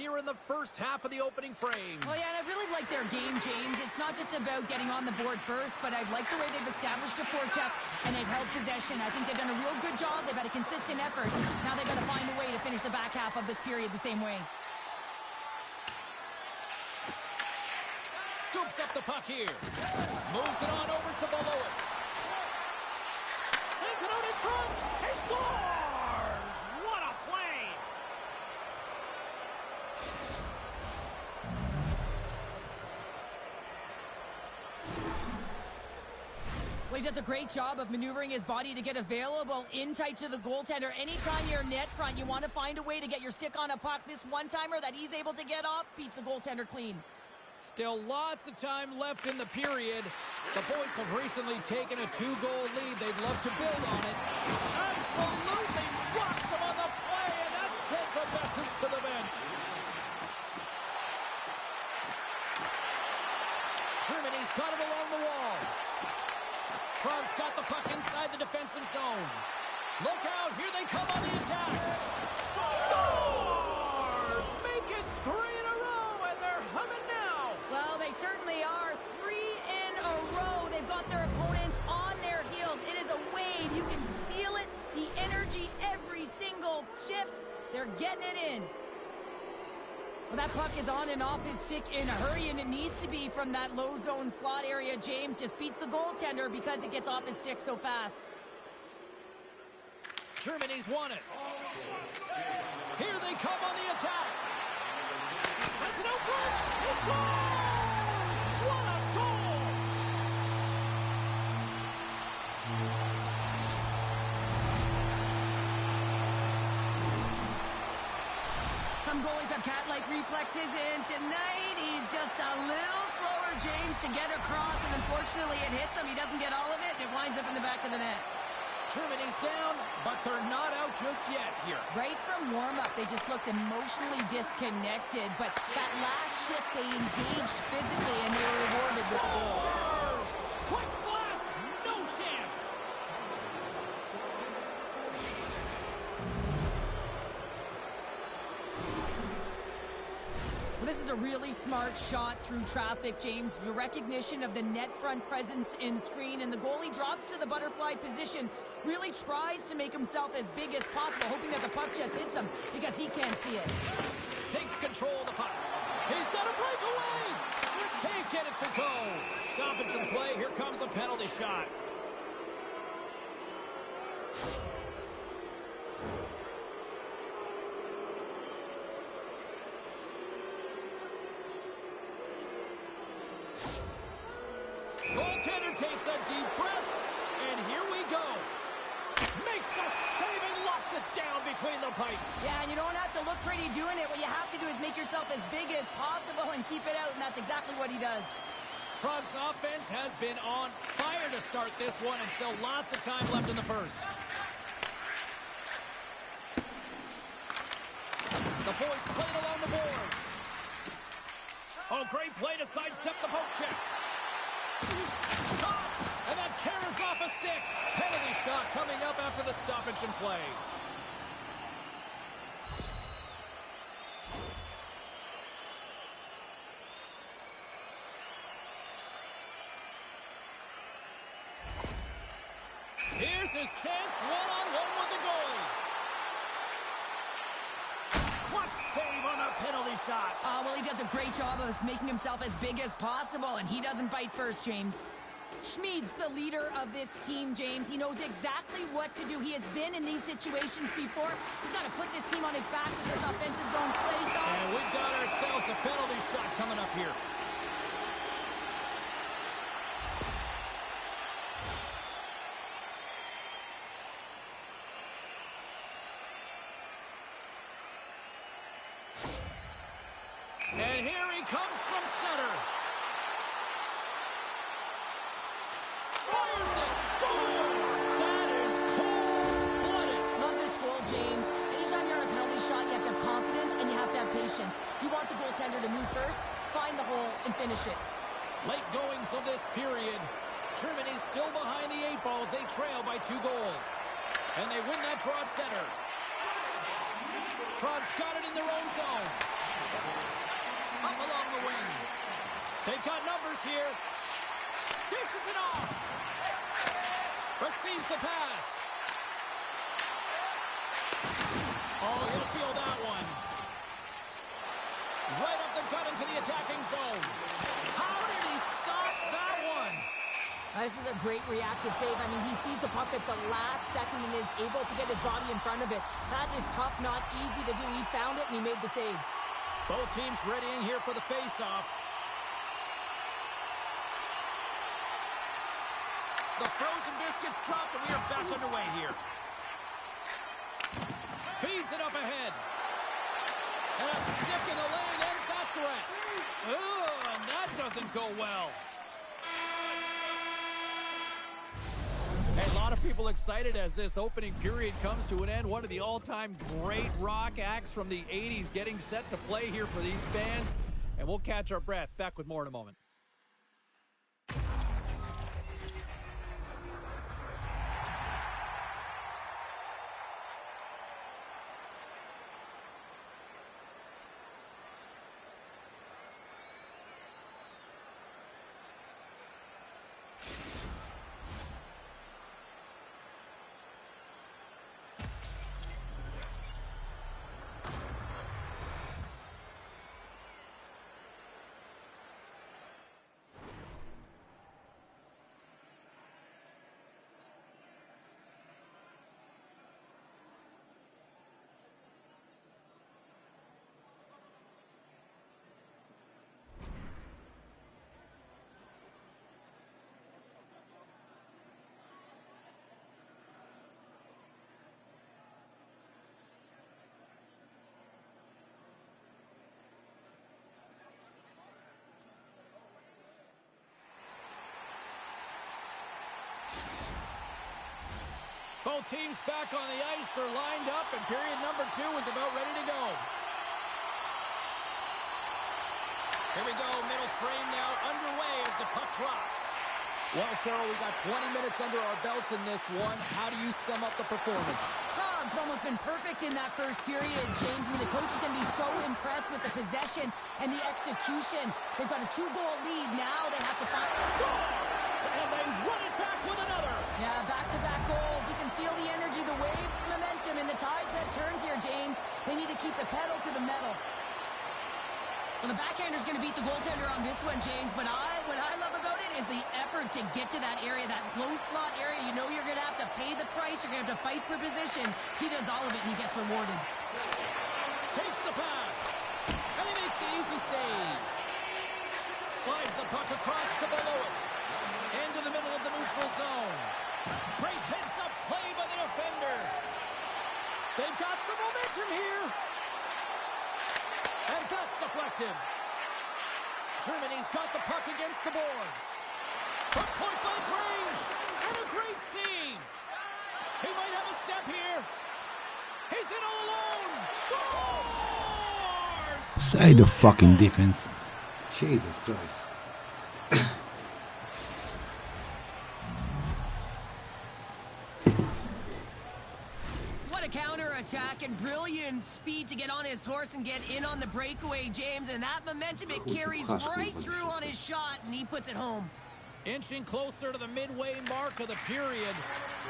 here in the first half of the opening frame. Well, yeah, and I really like their game, James. It's not just about getting on the board first, but I like the way they've established a forecheck and they've held possession. I think they've done a real good job. They've had a consistent effort. Now they've got to find a way to finish the back half of this period the same way. Scoops up the puck here. Moves it on over to Belois. Sends it out in front. He scores! What a play! Well, he does a great job of maneuvering his body to get available in tight to the goaltender. Anytime you're net front, you want to find a way to get your stick on a puck. This one-timer that he's able to get off beats the goaltender clean. Still lots of time left in the period. The boys have recently taken a 2-goal lead. They'd love to build on it. Absolutely rocks them on the play, and that sends a message to the bench. Germany's got it along the wall. Prague's got the puck inside the defensive zone. Look out, here they come on the attack. Scores! Make it 3 in a row, and they're humming now. Well, they certainly are. 3 in a row. They've got their opponents on their heels. It is a wave. You can feel it. The energy every single shift. They're getting it in. Well, that puck is on and off his stick in a hurry, and it needs to be from that low zone slot area. James just beats the goaltender because it gets off his stick so fast. Germany's won it. Here they come on the attack. Sends it out front. He scores! What a goal! Some goalies have cat-like reflexes, and tonight he's just a little slower, James, to get across, and unfortunately it hits him. He doesn't get all of it, and it winds up in the back of the net. Germany's down, but they're not out just yet here. Right from warm-up, they just looked emotionally disconnected, but that last shift, they engaged physically, and they were rewarded with a goal. Quick blast! No chance! Well, this is a really smart shot through traffic, James. Your recognition of the net front presence in screen, and the goalie drops to the butterfly position, really tries to make himself as big as possible, hoping that the puck just hits him because he can't see it. Takes control of the puck. He's got a breakaway! Can't get it to go. Stoppage in play. Here comes the penalty shot. Goaltender takes a deep breath, and here we go. Makes a save and locks it down between the pipes. Yeah, and you don't have to look pretty doing it. What you have to do is make yourself as big as possible and keep it out, and that's exactly what he does. Prague's offense has been on fire to start this one, and still lots of time left in the first. The boys played along the boards. Oh, great play to sidestep the poke check. Shot, and that carries off a stick. Penalty shot coming up after the stoppage in play. Here's his chance, one-on-one with the goalie. Clutch save on a penalty shot. Well, he does a great job of making himself as big as possible, and he doesn't bite first, James. Schmid's the leader of this team, James. He knows exactly what to do. He has been in these situations before. He's got to put this team on his back with this offensive zone face-off. And we've got ourselves a penalty shot coming up here. And here he comes from center. Fires it, scores! That is cold-blooded. Love this goal, James. Anytime you're on a penalty shot, you have to have confidence and you have to have patience. You want the goaltender to move first, find the hole, and finish it. Late goings of this period. Germany's still behind the 8 balls. They trail by 2 goals. And they win that draw at center. Prague's got it in their own zone. They've got numbers here. Dishes it off. Receives the pass. Oh, he'll feel that one. Right up the gut into the attacking zone. How did he stop that one? This is a great reactive save. I mean, he sees the puck at the last second and is able to get his body in front of it. That is tough, not easy to do. He found it, and he made the save. Both teams readying here for the face-off. The frozen biscuits dropped, and we are back underway here. Feeds it up ahead. And a stick in the lane ends that threat. Oh, and that doesn't go well. A lot of people excited as this opening period comes to an end. One of the all-time great rock acts from the 80s getting set to play here for these fans. And we'll catch our breath. Back with more in a moment. Both teams back on the ice. They're lined up, and period number 2 is about ready to go. Here we go. Middle frame now underway as the puck drops. Well, Cheryl, we got 20 minutes under our belts in this one. How do you sum up the performance? Oh, it's almost been perfect in that first period, James. I mean, the coach is going to be so impressed with the possession and the execution. They've got a 2-goal lead. Now they have to find... Scores! And they run it back with another. Yeah, back-to-back goals. You can feel the energy, the wave, momentum, and the tides have turned here, James. They need to keep the pedal to the metal. Well, the backhander's going to beat the goaltender on this one, James, but what I love about it is the effort to get to that area, that low slot area. You know you're going to have to pay the price. You're going to have to fight for position. He does all of it, and he gets rewarded. Takes the pass, and he makes the easy save. Slides the puck across to below us. Into the middle of the neutral zone. Great heads-up play by the defender. They've got some momentum here. And that's deflected. Germany's got the puck against the boards. From point-blank range. And a great save. He might have a step here. He's in all alone. Scores! Say the fucking defense. Jesus Christ. Counter-attack and brilliant speed to get on his horse and get in on the breakaway, James, and that momentum it carries right through on his shot, and he puts it home. Inching closer to the midway mark of the period.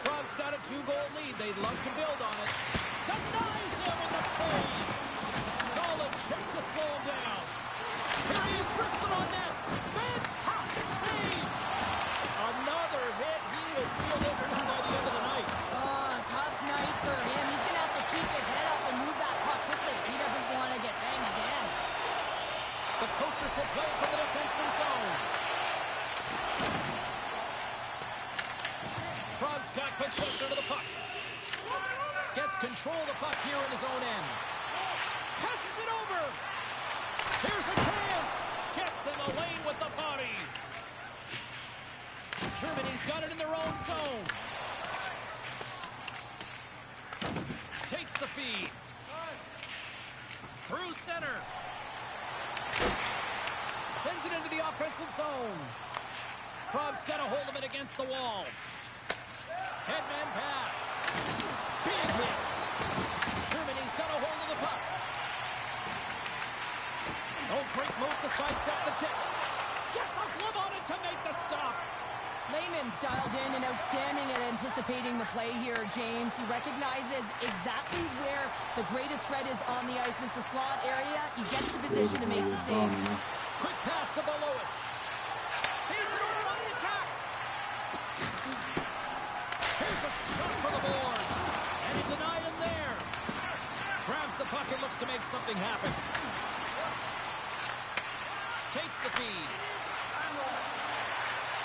Prague's got a 2-goal lead. They'd love to build on it. Denies him with the save. Solid check to slow him down. Here he is, wristed on net. Fantastic save. Another hit. He will feel this one by the end of the night. Tough night for him. He's going to have to keep his head up and move that puck quickly. He doesn't want to get banged again. The Coasters will play from the defensive zone. Prague's got possession of the puck. Gets control of the puck here in his own end. Passes it over. Here's a chance. Gets in the lane with the body. Germany's got it in their own zone. Takes the feed. Through center. Sends it into the offensive zone. Prague's got a hold of it against the wall. Headman pass. Big hit. Germany's got a hold of the puck. Oh, great move to sidestep the check. Gets a glove on it to make the stop. Lehman's dialed in and outstanding at anticipating the play here, James. He recognizes exactly where the greatest threat is on the ice. It's a slot area. He gets the position and makes the save. Quick pass to Belois. Feeds it over on the attack. Here's a shot for the boards. And he denied him there. Grabs the puck and looks to make something happen. Takes the feed.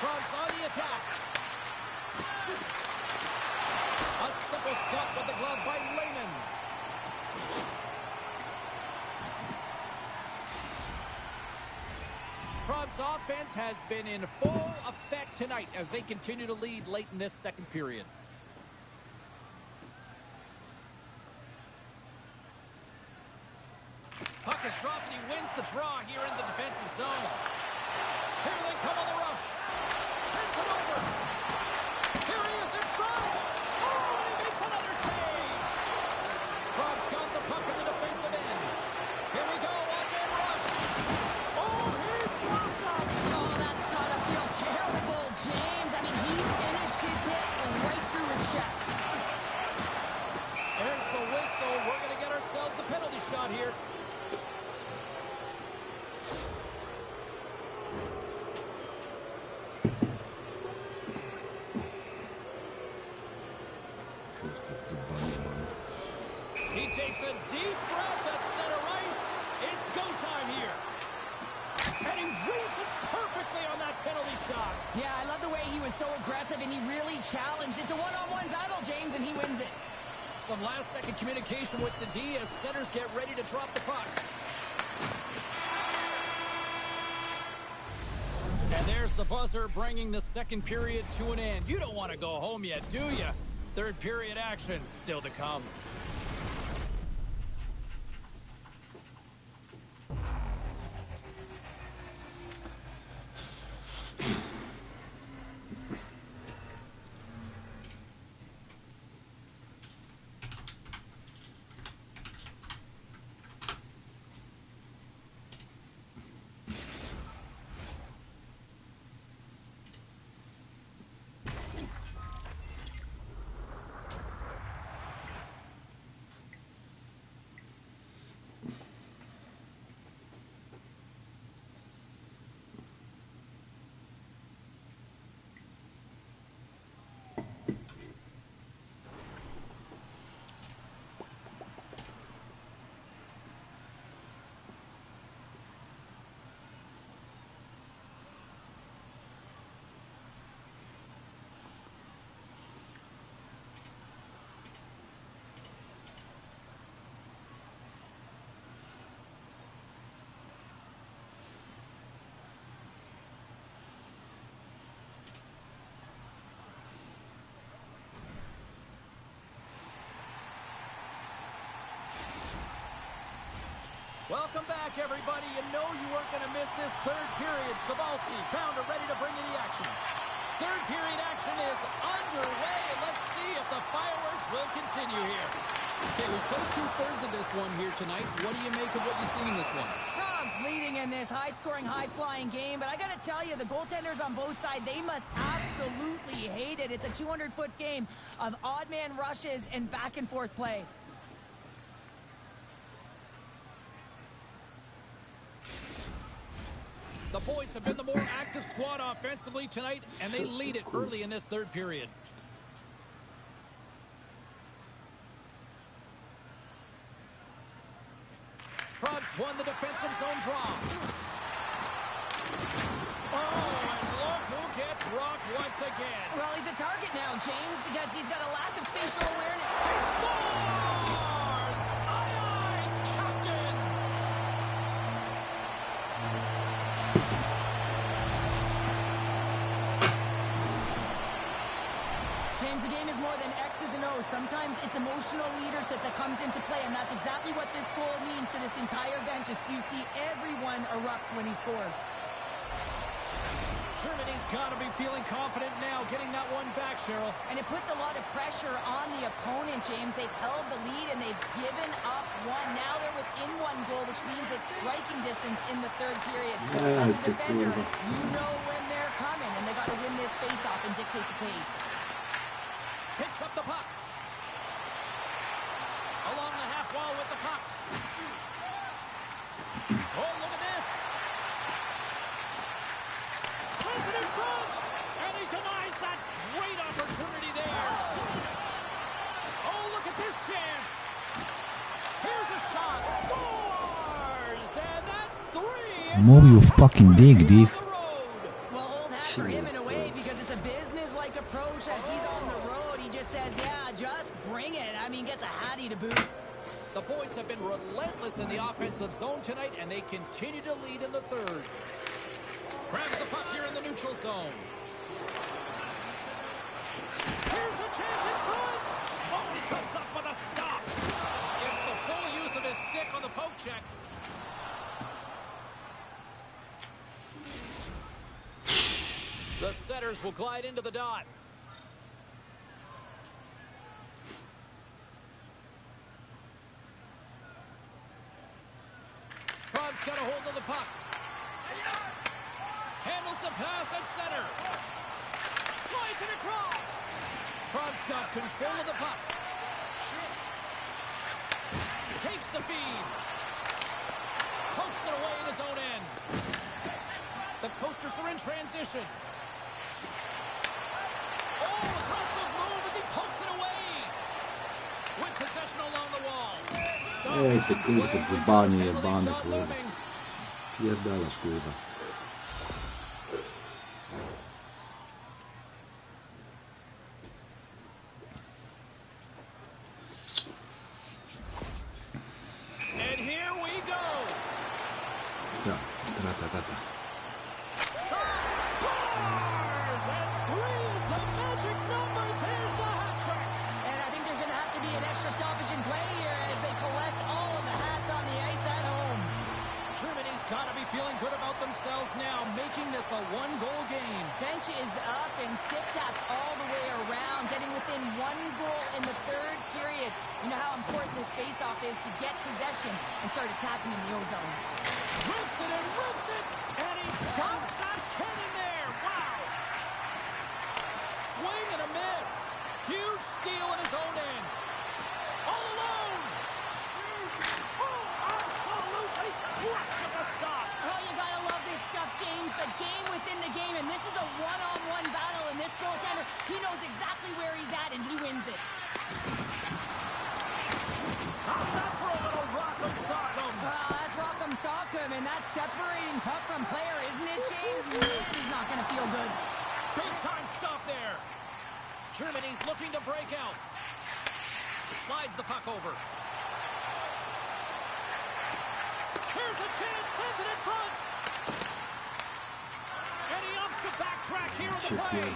Frogs on the attack. A simple stop with the glove by Lehman. Frogs offense has been in full effect tonight as they continue to lead late in this second period. Puck is dropped and he wins the draw here in the defensive zone. Here they come on the rush. Sends it over. Here he is in front. Oh, and he makes another save. Frogs got the puck in the defensive end. Here we go, one-man rush. Oh, he blocked up. Oh, that's gotta feel terrible, James. I mean, he finished his hit right through his chest. There's the whistle. We're going to get ourselves the penalty shot here. He takes a deep breath at center ice. It's go time here. And he reads it perfectly on that penalty shot. Yeah, I love the way he was so aggressive and he really challenged. It's a one-on-one battle, James, and he wins it. Some last-second communication with the D as centers get ready to drop the puck. And there's the buzzer bringing the second period to an end. You don't want to go home yet, do you? Third period action still to come. Welcome back, everybody. You know you weren't going to miss this third period. Sabalski, Pounder ready to bring you the action. Third period action is underway. Let's see if the fireworks will continue here. Okay, we've played two-thirds of this one here tonight. What do you make of what you've seen in this one? Frogs leading in this high-scoring, high-flying game, but I got to tell you, the goaltenders on both sides, they must absolutely hate it. It's a 200-foot game of odd-man rushes and back-and-forth play. The boys have been the more active squad offensively tonight, and they lead it early in this third period. Frogs won the defensive zone draw. Oh, and look who gets rocked once again. Well, he's a target now, James, because he's got a lack of spatial awareness. He scores! Aye, aye, Captain! James, the game is more than X's and O's. Sometimes it's emotional leadership that comes into play, and that's exactly what this goal means to this entire bench. As you see, everyone erupts when he scores. Germany's got to be feeling confident now, getting that one back, Cheryl. And it puts a lot of pressure on the opponent, James. They've held the lead and they've given up one. Now they're within one goal, which means it's striking distance in the third period. As a defender, you know when they're coming, and they got to win this face-off and dictate the pace. Picks up the puck. Along the half wall with the puck. Oh, look at this. Says it in front. And he denies that great opportunity there. Oh, look at this chance. Here's a shot. Scores. And that's 3. Move you fucking dig, div. Well, old hat for him in a way, because it's a business-like approach. As he's on the road, he just says, yeah, just bring it. I mean, gets a hattie to boot. The boys have been relentless in the offensive zone tonight, and they continue to lead in the third. Grabs the puck here in the neutral zone. Here's a chance in front. Oh, he comes up with a stop. Gets the full use of his stick on the poke check. The setters will glide into the dot. Prob's got a hold of the puck. Handles the pass at center. Slides it across. Prob's got control of the puck. Takes the feed. Pokes it away in his own end. The Coasters are in transition. Oh, aggressive move as he pokes it away. With possession along the wall. Ej, se kurka, zjebanie jebane, kurwa. Pierdalasz, kurwa. And here we go. Ta. Scores! And 3 is the magic number. There's the hat trick. And I think there's going to have to be an extra stoppage in play here as they collect all of the hats on the ice at home. Germany's got to be feeling good about themselves now, making this a one-goal game. Bench is up and stick taps all the way around, getting within 1 goal in the third period. You know how important this face-off is to get possession and start attacking in the O-zone. Rips it and rips it, and he stops that cannon there. Wow. Swing and a miss. Huge steal in his own end. All alone. Oh, absolutely clutch at the stop. Oh, you gotta love this stuff, James. The game within the game, and this is a one-on-one battle, and this goaltender, he knows exactly where he's at, and he wins it. How's that for a little rock'em sock'em? That's rock'em sock'em, and that's separating puck from player, isn't it, James? Man, he's not gonna feel good. Big time stop there. Germany's looking to break out. Slides the puck over. Here's a chance, sends it in front. And he opts to backtrack here in the play.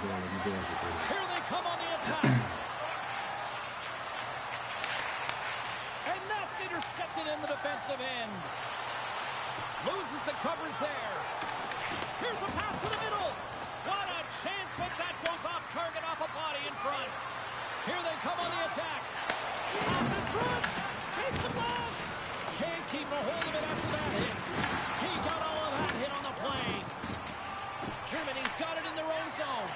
Here they come on the attack. And that's intercepted in the defensive end. Loses the coverage there. Here's a pass to the middle. What a chance, but that goes off target, off a body in front. Here they come on the attack. Pass in front. Takes the blast. Can't keep a hold of it after that hit. He got all of that hit on the play. Germany's got it in their own zone.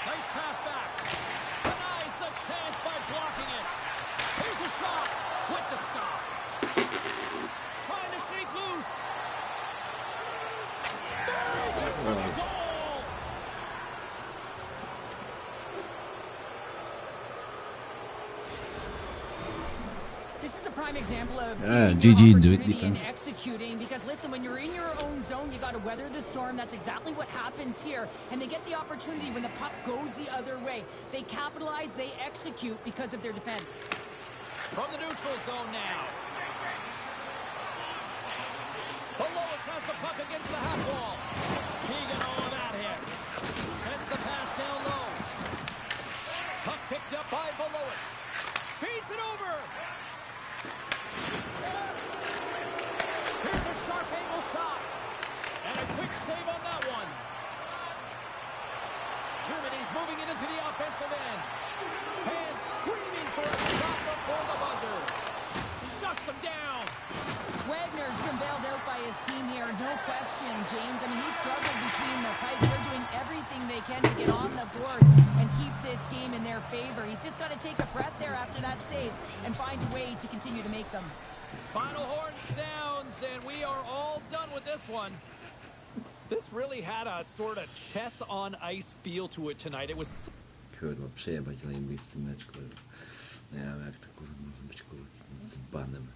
Nice pass back. Denies the chance by blocking it. Here's a shot with the stop. Trying to shake loose. There is it for the goal. This is a prime example of GG, do it, opportunity and defense. executing. Because listen, when you're in your own zone, you got to weather the storm. That's exactly what happens here. And they get the opportunity when the puck goes the other way. They capitalize, they execute because of their defense. From the neutral zone now. Belois has the puck against the half wall. Keegan all of that hit. Sends the pass down low. Puck picked up by Belois. Feeds it over. Here's a sharp angle shot. And a quick save on that one. moving it into the offensive end. Fans screaming for a stop before the buzzer. Shuts him down. Wagner's been bailed out by his team here, no question, James. I mean, he struggled between the pipes. They're doing everything they can to get on the board and keep this game in their favor. He's just got to take a breath there after that save and find a way to continue to make them. Final horn sounds, and we are all done with this one. This really had a sort of chess on ice feel to it tonight. It was... Kurwa, przejebać zajebisty mecz, kurwa. No ja wiem, jak to kurwa może być, kurwa, z banem.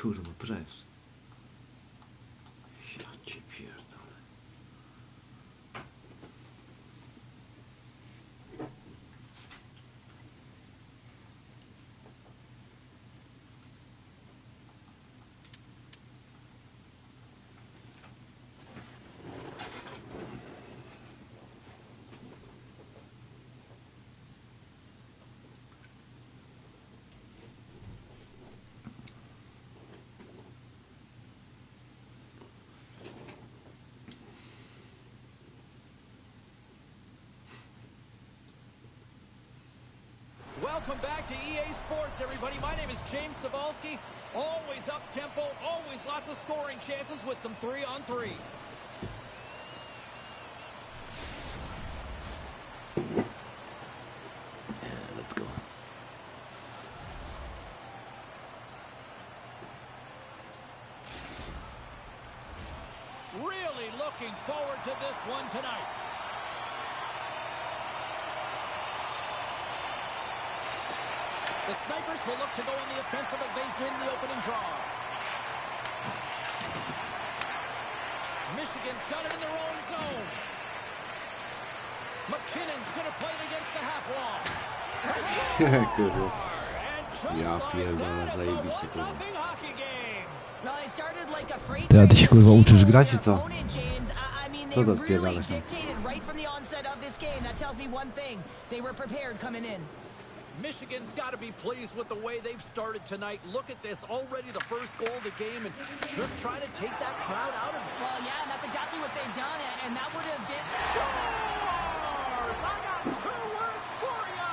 Kurwa, pres. Ja cię pierdolę. welcome back to EA Sports, everybody. My name is James Cebulski. Always up-tempo, always lots of scoring chances with some 3-on-3. Let's go. Really looking forward to this one tonight. The Snipers will look to go on the offensive as they win the opening draw. Michigan's got it in their own zone. McKinnon's going to play it against the half wall. Kurwa. And just Ja like pierdolę, that, it's a zajebiście, kurwa. 1-0 hockey game. Well, they started like a freight Ty, a train ty się, this kurwa, game uczysz over grać, their czy co? opponent, James. I mean, Co they to really odpierdalasz tam? dictated right from the onset of this game. That tells me one thing. They were prepared coming in. Michigan's got to be pleased with the way they've started tonight. Look at this, already the first goal of the game, and just trying to take that crowd out of it. Well, yeah, and that's exactly what they've done, and that would have been... Scores! I got 2 words for you.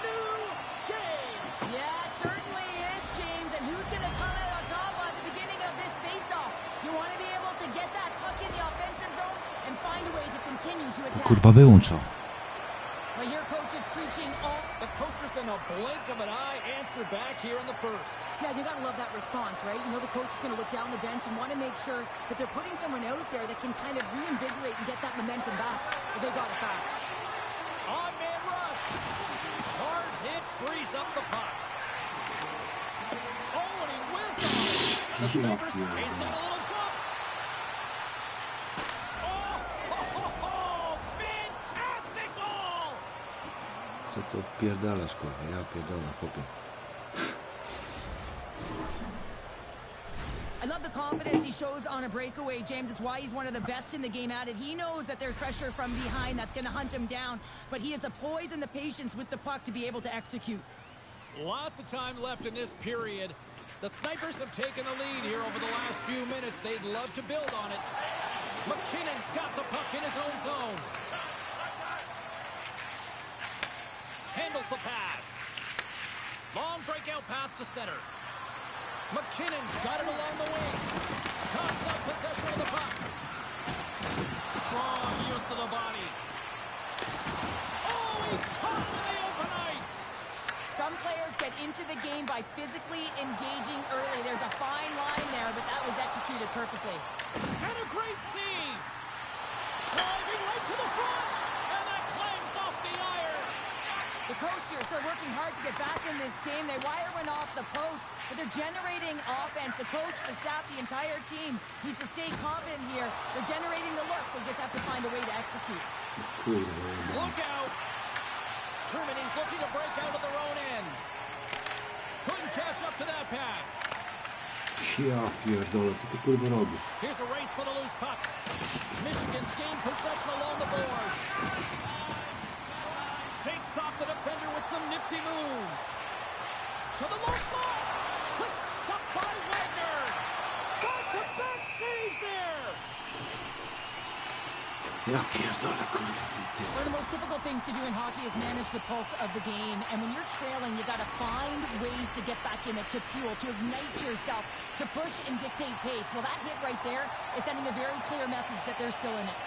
New game. Yeah, it certainly is, James. And who's going to come out on top at the beginning of this face-off? You want to be able to get that puck in the offensive zone and find a way to continue to attack. Kurwa, wyłącz to. Well, here coach is preaching all... The Coasters in a blink of an eye answer back here in the first. Yeah, you got to love that response, right? You know the coach is going to look down the bench and want to make sure that they're putting someone out there that can kind of reinvigorate and get that momentum back. Well, they got it back. On-man rush. Hard hit frees up the puck. Oh, and he whiffs on it. The Snipers faced a little jump. Oh, fantastic goal! Co to odpierdalasz, kurwa? Ja pierdolę, chłopie. I love the confidence he shows on a breakaway, James. It's why he's one of the best in the game at it. He knows that there's pressure from behind that's going to hunt him down, but he has the poise and the patience with the puck to be able to execute. Lots of time left in this period. The Snipers have taken the lead here over the last few minutes. They'd love to build on it. McKinnon's got the puck in his own zone. Handles the pass. Long breakout pass to center. McKinnon's got it along the wing. Cuts up possession of the puck. Strong use of the body. Oh, he caught it in the open ice. Some players get into the game by physically engaging early. There's a fine line there, but that was executed perfectly. And a great save. Driving right to the front. And that clangs off the iron. The Coasters are working hard to get back in this game. They wire one off the post, but they're generating offense. The coach, the staff, the entire team needs to stay confident here. They're generating the looks. They just have to find a way to execute. Look out. Germany's looking to break out of their own end. Couldn't catch up to that pass. Ja pierdolę, co ty kurwa robisz? Here's a race for the loose puck. Michigan's gained possession along the boards. Shakes off the defender with some nifty moves. To the low slot. Quick stop by Wagner. Back-to-back saves there. Ja pierdolę, kurwa, ty. One of the most difficult things to do in hockey is manage the pulse of the game. And when you're trailing, you got to find ways to get back in it, to fuel, to ignite yourself, to push and dictate pace. Well, that hit right there is sending a very clear message that they're still in it.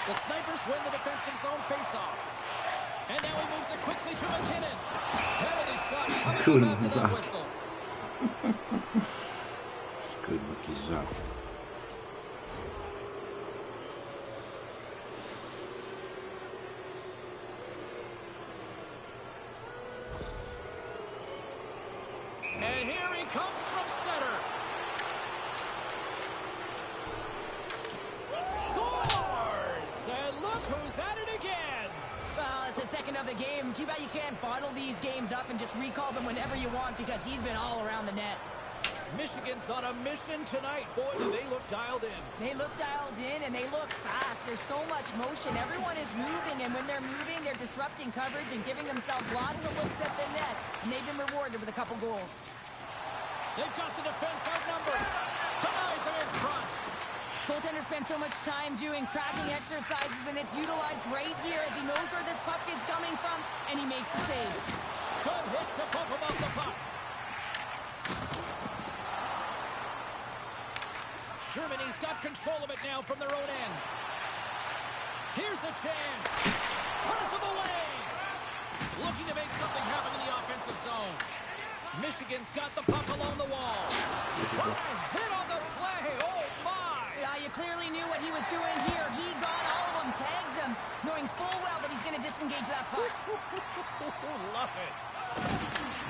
The Snipers win the defensive zone faceoff. And now he moves it quickly to McKinnon. Penalty shot coming up after that whistle. Kurwa, jakiś żart. And here he comes from center. Scores! And look who's at it again. Well, it's the second of the game. Too bad you can't bottle these games up and just recall them whenever you want because he's been all around the net. Michigan's on a mission tonight. Boy, do they look dialed in. They look dialed in and they look fast. There's so much motion. Everyone is moving, and when they're moving, they're disrupting coverage and giving themselves lots of looks at the net, and they've been rewarded with a couple goals. They've got the defense outnumbered. Denies him in front. Goaltender spends so much time doing tracking exercises, and it's utilized right here as he knows where this puck is coming from, and he makes the save. Good hit to bump him off the puck. Germany's got control of it now from their own end. Here's a chance. Turns him away. Looking to make something happen in the offensive zone. Michigan's got the puck along the wall. What a hit on the play. Oh, my. Yeah, you clearly knew what he was doing here. He got all of them, tags them, knowing full well that he's going to disengage that puck. Love it.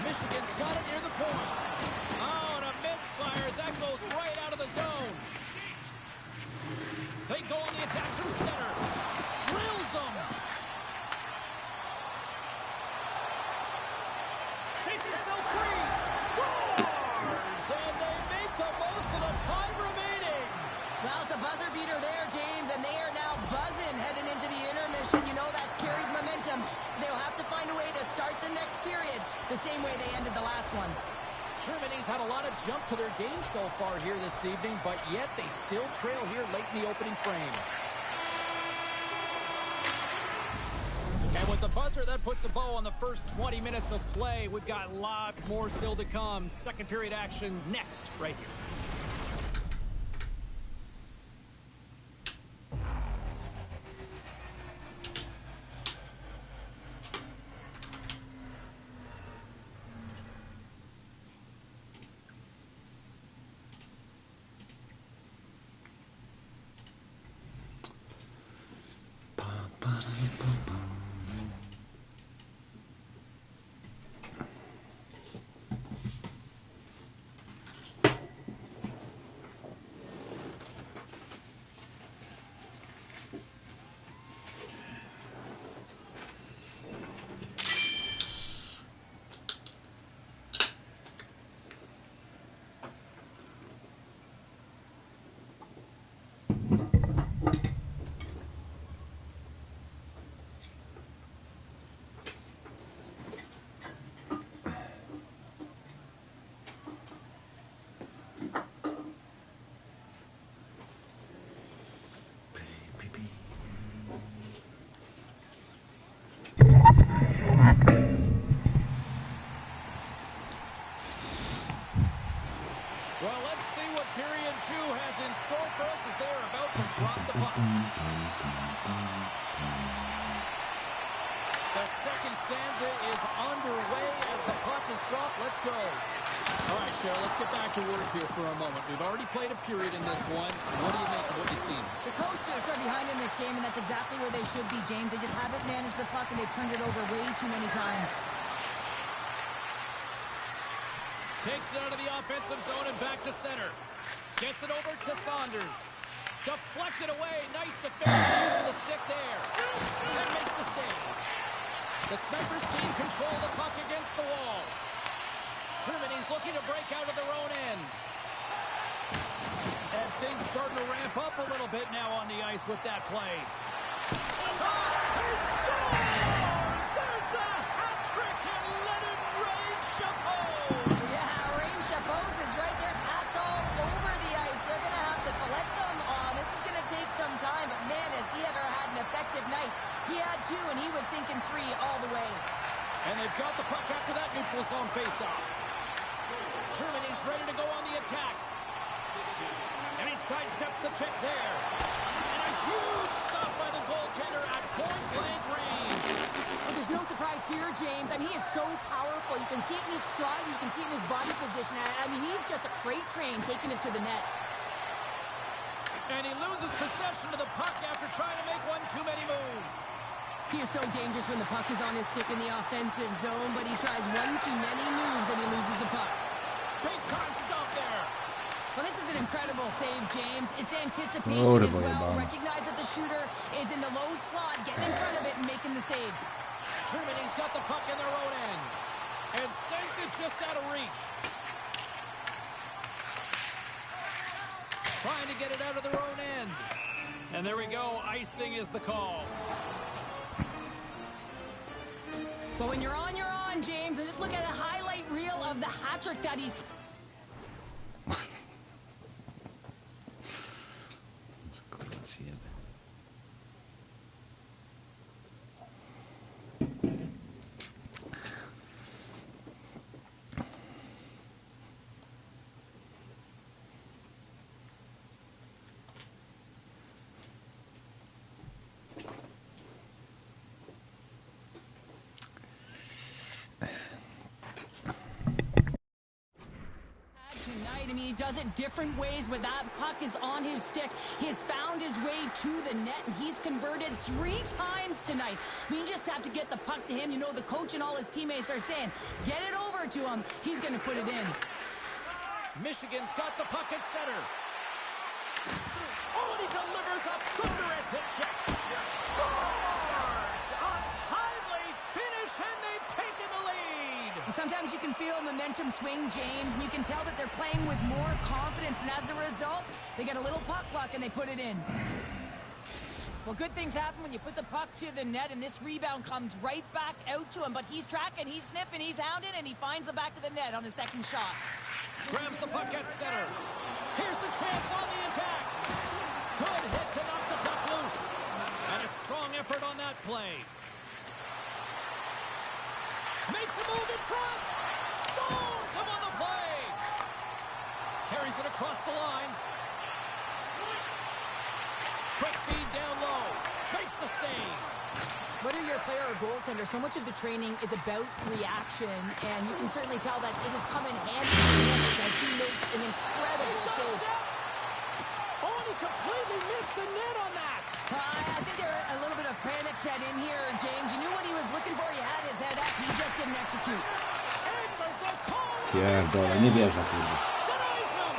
Michigan's got it near the point. Oh, and a misfire as that goes right out of the zone. They go on the attack through center. Drills them. Shakes himself free. Scores! And they make the most of the time remaining. Well, it's a buzzer beater there, James, and they are now buzzing heading into the intermission. You know that's carried momentum. They'll have to find a way to start the next period the same way they ended the last one. Germany's had a lot of jump to their game so far here this evening, but yet they still trail here late in the opening frame. And with the buzzer, that puts a bow on the first 20 minutes of play. We've got lots more still to come. Second period action next, right here. Well, let's see what period 2 has in store for us as they are about to drop the puck. The second stanza is underway as the puck is dropped. Let's go. All right, Cheryl, let's get back to work here for a moment. We've already played a period in this one. What do you make of what you've seen? The Coasters are behind in this game, and that's exactly where they should be, James. They just haven't managed the puck, and they've turned it over way too many times. Takes it out of the offensive zone and back to center. Gets it over to Saunders. Deflected away. Nice defense using the stick there. And makes the save. The Snipers gain control of the puck against the wall. Germany's looking to break out of their own end. And things starting to ramp up a little bit now on the ice with that play. Shot! He scores! There's the hat trick and let it rain, Chapeau! Yeah, Rain Chapeau's is right there. Hats all over the ice. They're going to have to collect them. This is going to take some time, but man, has he ever had an effective night. He had 2, and he was thinking 3 all the way. And they've got the puck after that neutral zone faceoff. Germany's ready to go on the attack. And he sidesteps the check there. And a huge stop by the goaltender at point-blank range. Well, there's no surprise here, James. I mean, he is so powerful. You can see it in his stride. You can see it in his body position. I mean, he's just a freight train taking it to the net. And he loses possession of the puck after trying to make one too many moves. He is so dangerous when the puck is on his stick in the offensive zone, but he tries one too many moves and he loses the puck. Big time stop there. Well, this is an incredible save, James. It's anticipation as well. Recognize that the shooter is in the low slot, getting in front of it and making the save. Germany's got the puck in their own end and sends it just out of reach. Trying to get it out of their own end. And there we go. Icing is the call. But when you're on, James. And just look at a highlight reel of the hat trick that he's... félbe. Tonight, I mean, he does it different ways, but that puck is on his stick. He's found his way to the net, and he's converted 3 times tonight. I mean, you just have to get the puck to him. You know, the coach and all his teammates are saying, get it over to him. He's going to put it in. Michigan's got the puck at center. Oh, and he delivers a thunderous hit check. Scores! A timely finish, and they've taken the lead. Sometimes you can feel momentum swing, James, and you can tell that they're playing with more confidence, and as a result, they get a little puck luck and they put it in. Well, good things happen when you put the puck to the net, and this rebound comes right back out to him, but he's tracking, he's sniffing, he's hounding, and he finds the back of the net on his second shot. Grabs the puck at center. Here's a chance on the attack. Good hit to knock the puck loose. And a strong effort on that play. Makes a move in front. Stones him on the play. Carries it across the line. Quick feed down low. Makes the save. Whether you're a player or goaltender, so much of the training is about reaction, and you can certainly tell that it has come in handy as he makes an incredible save. Oh, and he completely missed the net on that. I think there a little bit of panic set in here, James. You knew what he was looking for. He had his head up. He just didn't execute. Answers the call. Pierdolę, nie wierzę, kurde. Denies him.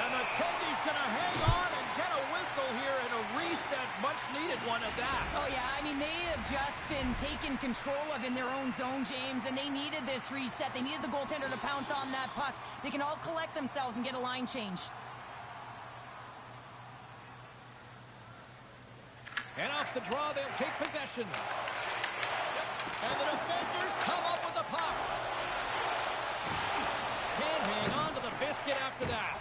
And the Tendy's going to hang on and get a whistle here and a reset. Much needed one at that. Oh, yeah. I mean, they have just been taken control of in their own zone, James, and they needed this reset. They needed the goaltender to pounce on that puck. They can all collect themselves and get a line change. And off the draw, they'll take possession. And the defenders come up with the puck. Can't hang on to the biscuit after that.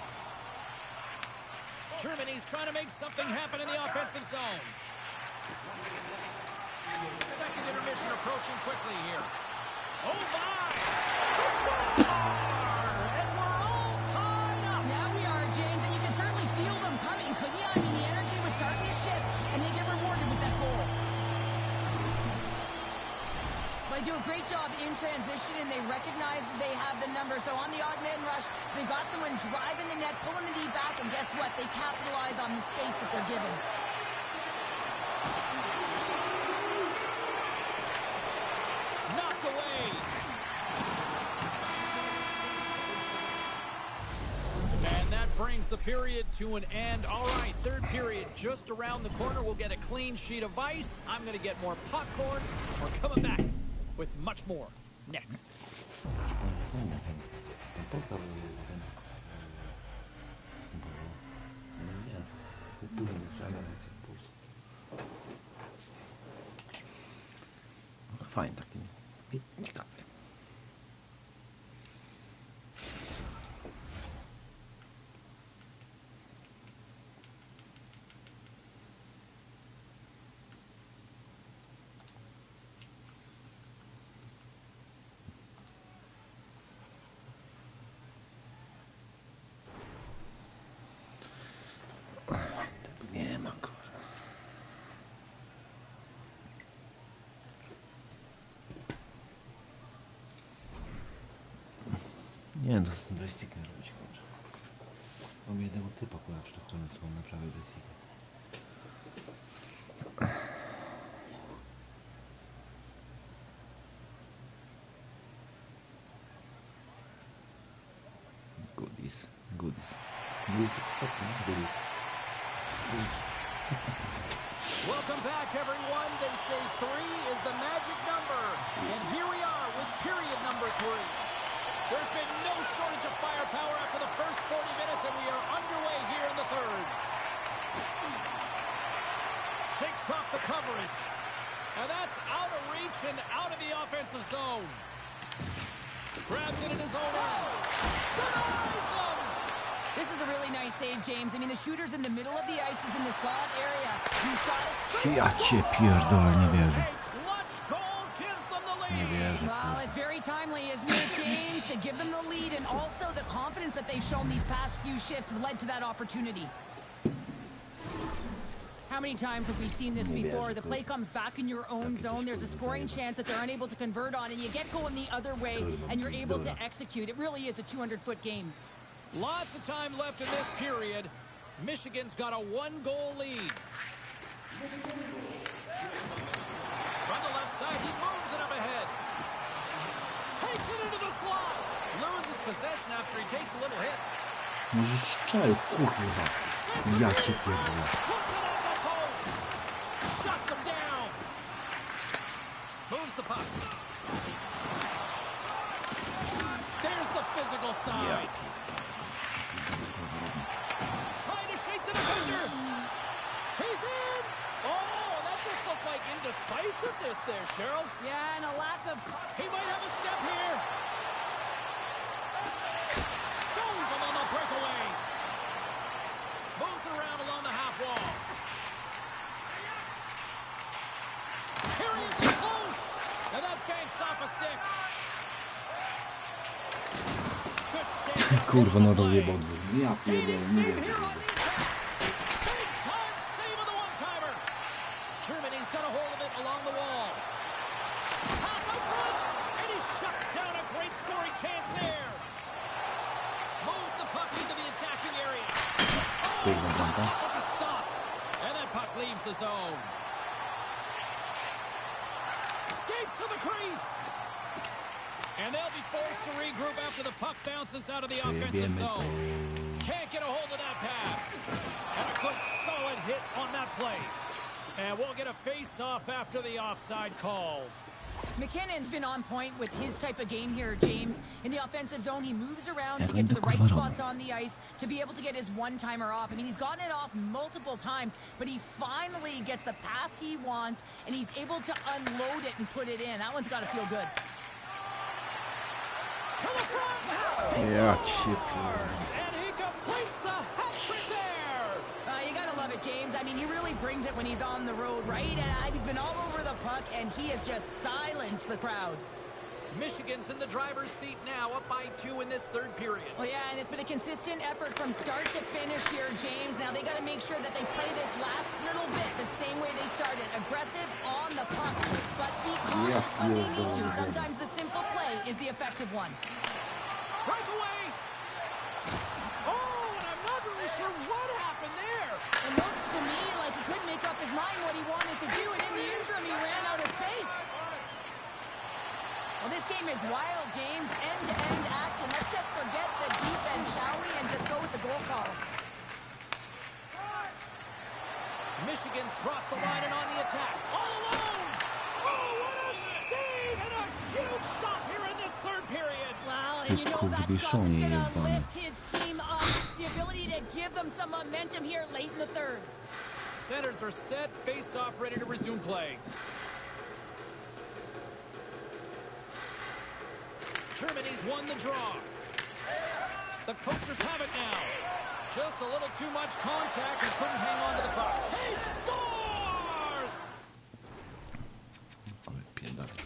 Germany's trying to make something happen in the offensive zone. Second intermission approaching quickly here. Oh, my! Score! And we're all tied up. Yeah, we are, James, and you can certainly feel them coming, couldn't you? I mean, the energy was starting to shift, and they get rewarded with that goal. They do a great job in transition, and they recognize they have the number. So on the odd man rush, they've got someone driving the net, pulling the knee back, and guess what? They capitalize on the space that they're given. Knocked away. And that brings the period to an end. All right, third period just around the corner. We'll get a clean sheet of ice. I'm going to get more popcorn. We're coming back with much more next. Fajnie taki. Ciekawy. Nie ma go. Nie, to jest wyścig nie robić kurczę. Mam jednego typa kurwa w Sztokholmie, co mam na prawej wyścig. Goodies. Welcome back, everyone. They say 3 is the magic number. And here we are with period number 3. There's been no shortage of firepower after the first 40 minutes, and we are underway here in the third. Shakes off the coverage. And that's out of reach and out of the offensive zone. Grabs it in his own end. Denies him! This is a really nice save, James. I mean, the shooter's in the middle of the ice. He's in the slot area. He's got it. Ja cię pierdolę, nie wierzę. Nie wierzę. Well, it's very timely, isn't it, James? To give them the lead, and also the confidence that they've shown these past few shifts led to that opportunity. How many times have we seen this before? The play comes back in your own zone. There's a scoring chance that they're unable to convert on, and you get going the other way, and you're able to execute. It really is a 200-foot game. Lots of time left in this period. Michigan's got a one-goal lead. From the left side, he moves it up ahead. Takes it into the slot. Loses possession after he takes a little hit. Może strzel, kurwa. Ja cię pierdolę. Puts it off the post. Shuts him down. Moves the puck. There's the physical side. Trying to shake the defender. He's in. Oh, that just looked like indecisiveness there, Cheryl. Yeah, and a lack of... He might have a step here. Stones him on the breakaway. Moves it around along the half wall. Here he is in close. And that banks off a stick. Good stand. Kurwa, no rozjebał dwóch. Ja pierdolę, nie Big wierzę. time save of the one-timer. Germany's got a hold of it along the wall. Pass out front, and he shuts down a great scoring chance there. Moves the puck into the attacking area. Oh, with the stop. And that puck leaves the zone. Skates to the crease. And they'll be forced to regroup after the puck bounces out of the offensive zone. Can't get a hold of that pass. And a good solid hit on that play. And we'll get a face-off after the offside call. McKinnon's been on point with his type of game here, James. In the offensive zone, he moves around to get to the right spots on the ice to be able to get his one-timer off. I mean, he's gotten it off multiple times, but he finally gets the pass he wants, and he's able to unload it and put it in. That one's got to feel good. To the front! Ja cię pierdolę. And he completes the hat-trick there! You gotta love it, James. I mean, he really brings it when he's on the road, right? And he's been all over the puck, and he has just silenced the crowd. Michigan's in the driver's seat now, up by 2 in this third period. Well, yeah, and it's been a consistent effort from start to finish here, James. Now they got to make sure that they play this last little bit the same way they started. Aggressive on the puck, but be cautious when they need to. Sometimes the simple play is the effective one. Breakaway! Oh, and I'm not really sure what happened there. It looks to me like he couldn't make up his mind what he wanted to do, and in the interim, he ran out of space. Well, this game is wild, James. End-to-end action. Let's just forget the defense, shall we, and just go with the goal calls. Michigan's crossed the line and on the attack. All alone! Oh, what a save! And a huge stop here in this third period. Well, and you know that stop is going to lift his team up. The ability to give them some momentum here late in the third. Centers are set. Face-off ready to resume play. Germany's won the draw. The Coasters have it now. Just a little too much contact and couldn't hang on to the puck. He scores! Ale pierdolę.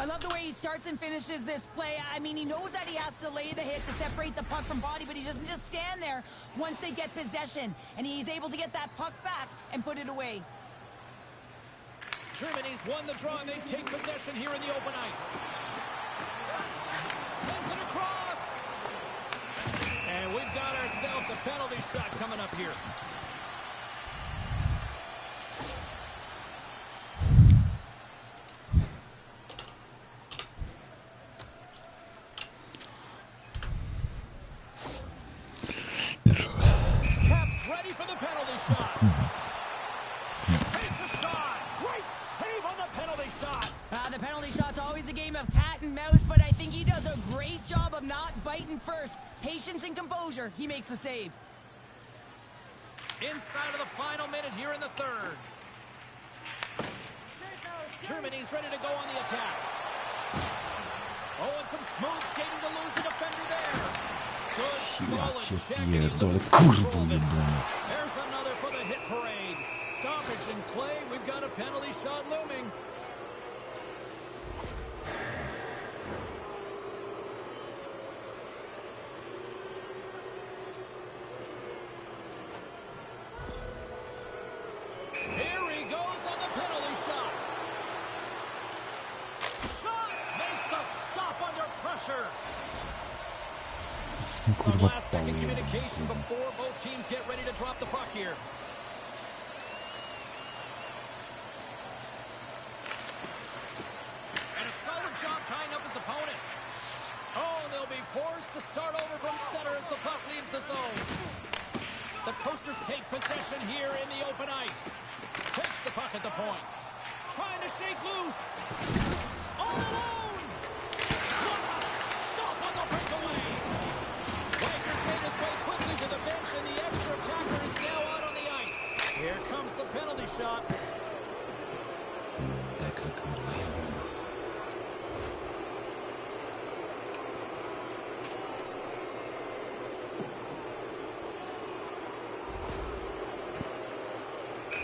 I love the way he starts and finishes this play. I mean, he knows that he has to lay the hit to separate the puck from body, but he doesn't just stand there once they get possession. And he's able to get that puck back and put it away. Germany's won the draw, and they take possession here in the open ice. Sends it across. And we've got ourselves a penalty shot coming up here. Yeah, the penalty shot's always a game of cat and mouse, but I think he does a great job of not biting first. Patience and composure, he makes the save. Inside of the final minute here in the third. Germany's ready to go on the attack. Oh, and some smooth skating to lose the defender there. Good, solid check. And he loses control of it. There's another for the hit parade. Stoppage in play. We've got a penalty shot looming. Here he goes on the penalty shot. Shot makes the stop under pressure. Some last-second communication before both teams get ready to drop the puck here. And a solid job tying up his opponent. Oh, they'll be forced to start over from center as the puck leaves the zone. The Coasters take possession here in the open ice. Takes the puck at the point. Trying to shake loose. All alone. What a stop on the breakaway. Lakers made his way quickly to the bench, and the extra attacker is now out on the ice. Here comes the penalty shot.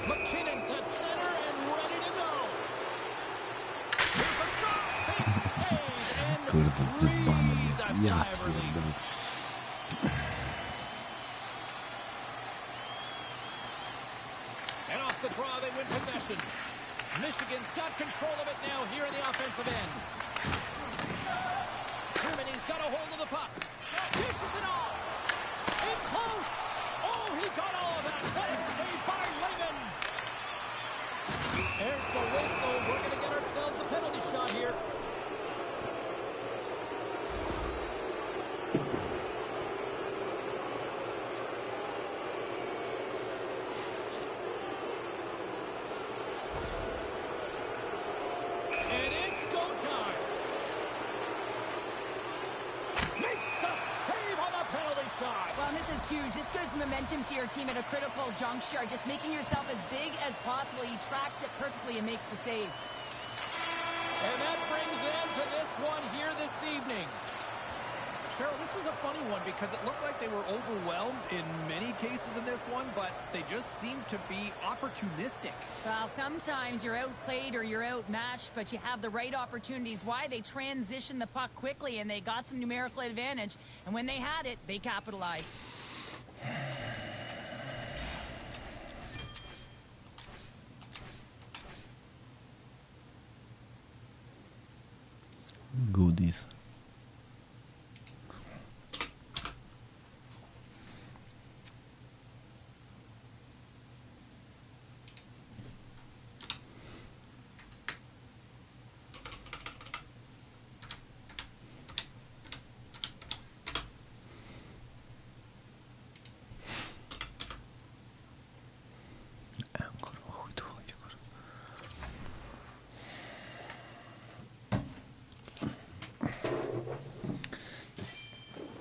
McKinnon's at center and ready to go. Here's a shot. Big save. And breathe a sigh of relief. And off the draw, they win possession. Michigan's got control of it now here in the offensive end. Germany's got a hold of the puck. Dishes it off. In close. Oh, he got all of that. What a save by Lehman. There's the whistle. We're going to get ourselves the penalty shot here. And it's go time. Makes the save on the penalty shot. Well, and this is huge. This gives momentum to your team at a critical juncture. Just making yourself as big as possible. He tracks it perfectly and makes the save. And that brings an end to this one here this evening. Cheryl, this was a funny one because it looked like they were overwhelmed in many cases in this one, but they just seemed to be opportunistic. Well, sometimes you're outplayed or you're outmatched, but you have the right opportunities. Why? They transitioned the puck quickly, and they got some numerical advantage. And when they had it, they capitalized. Goodies.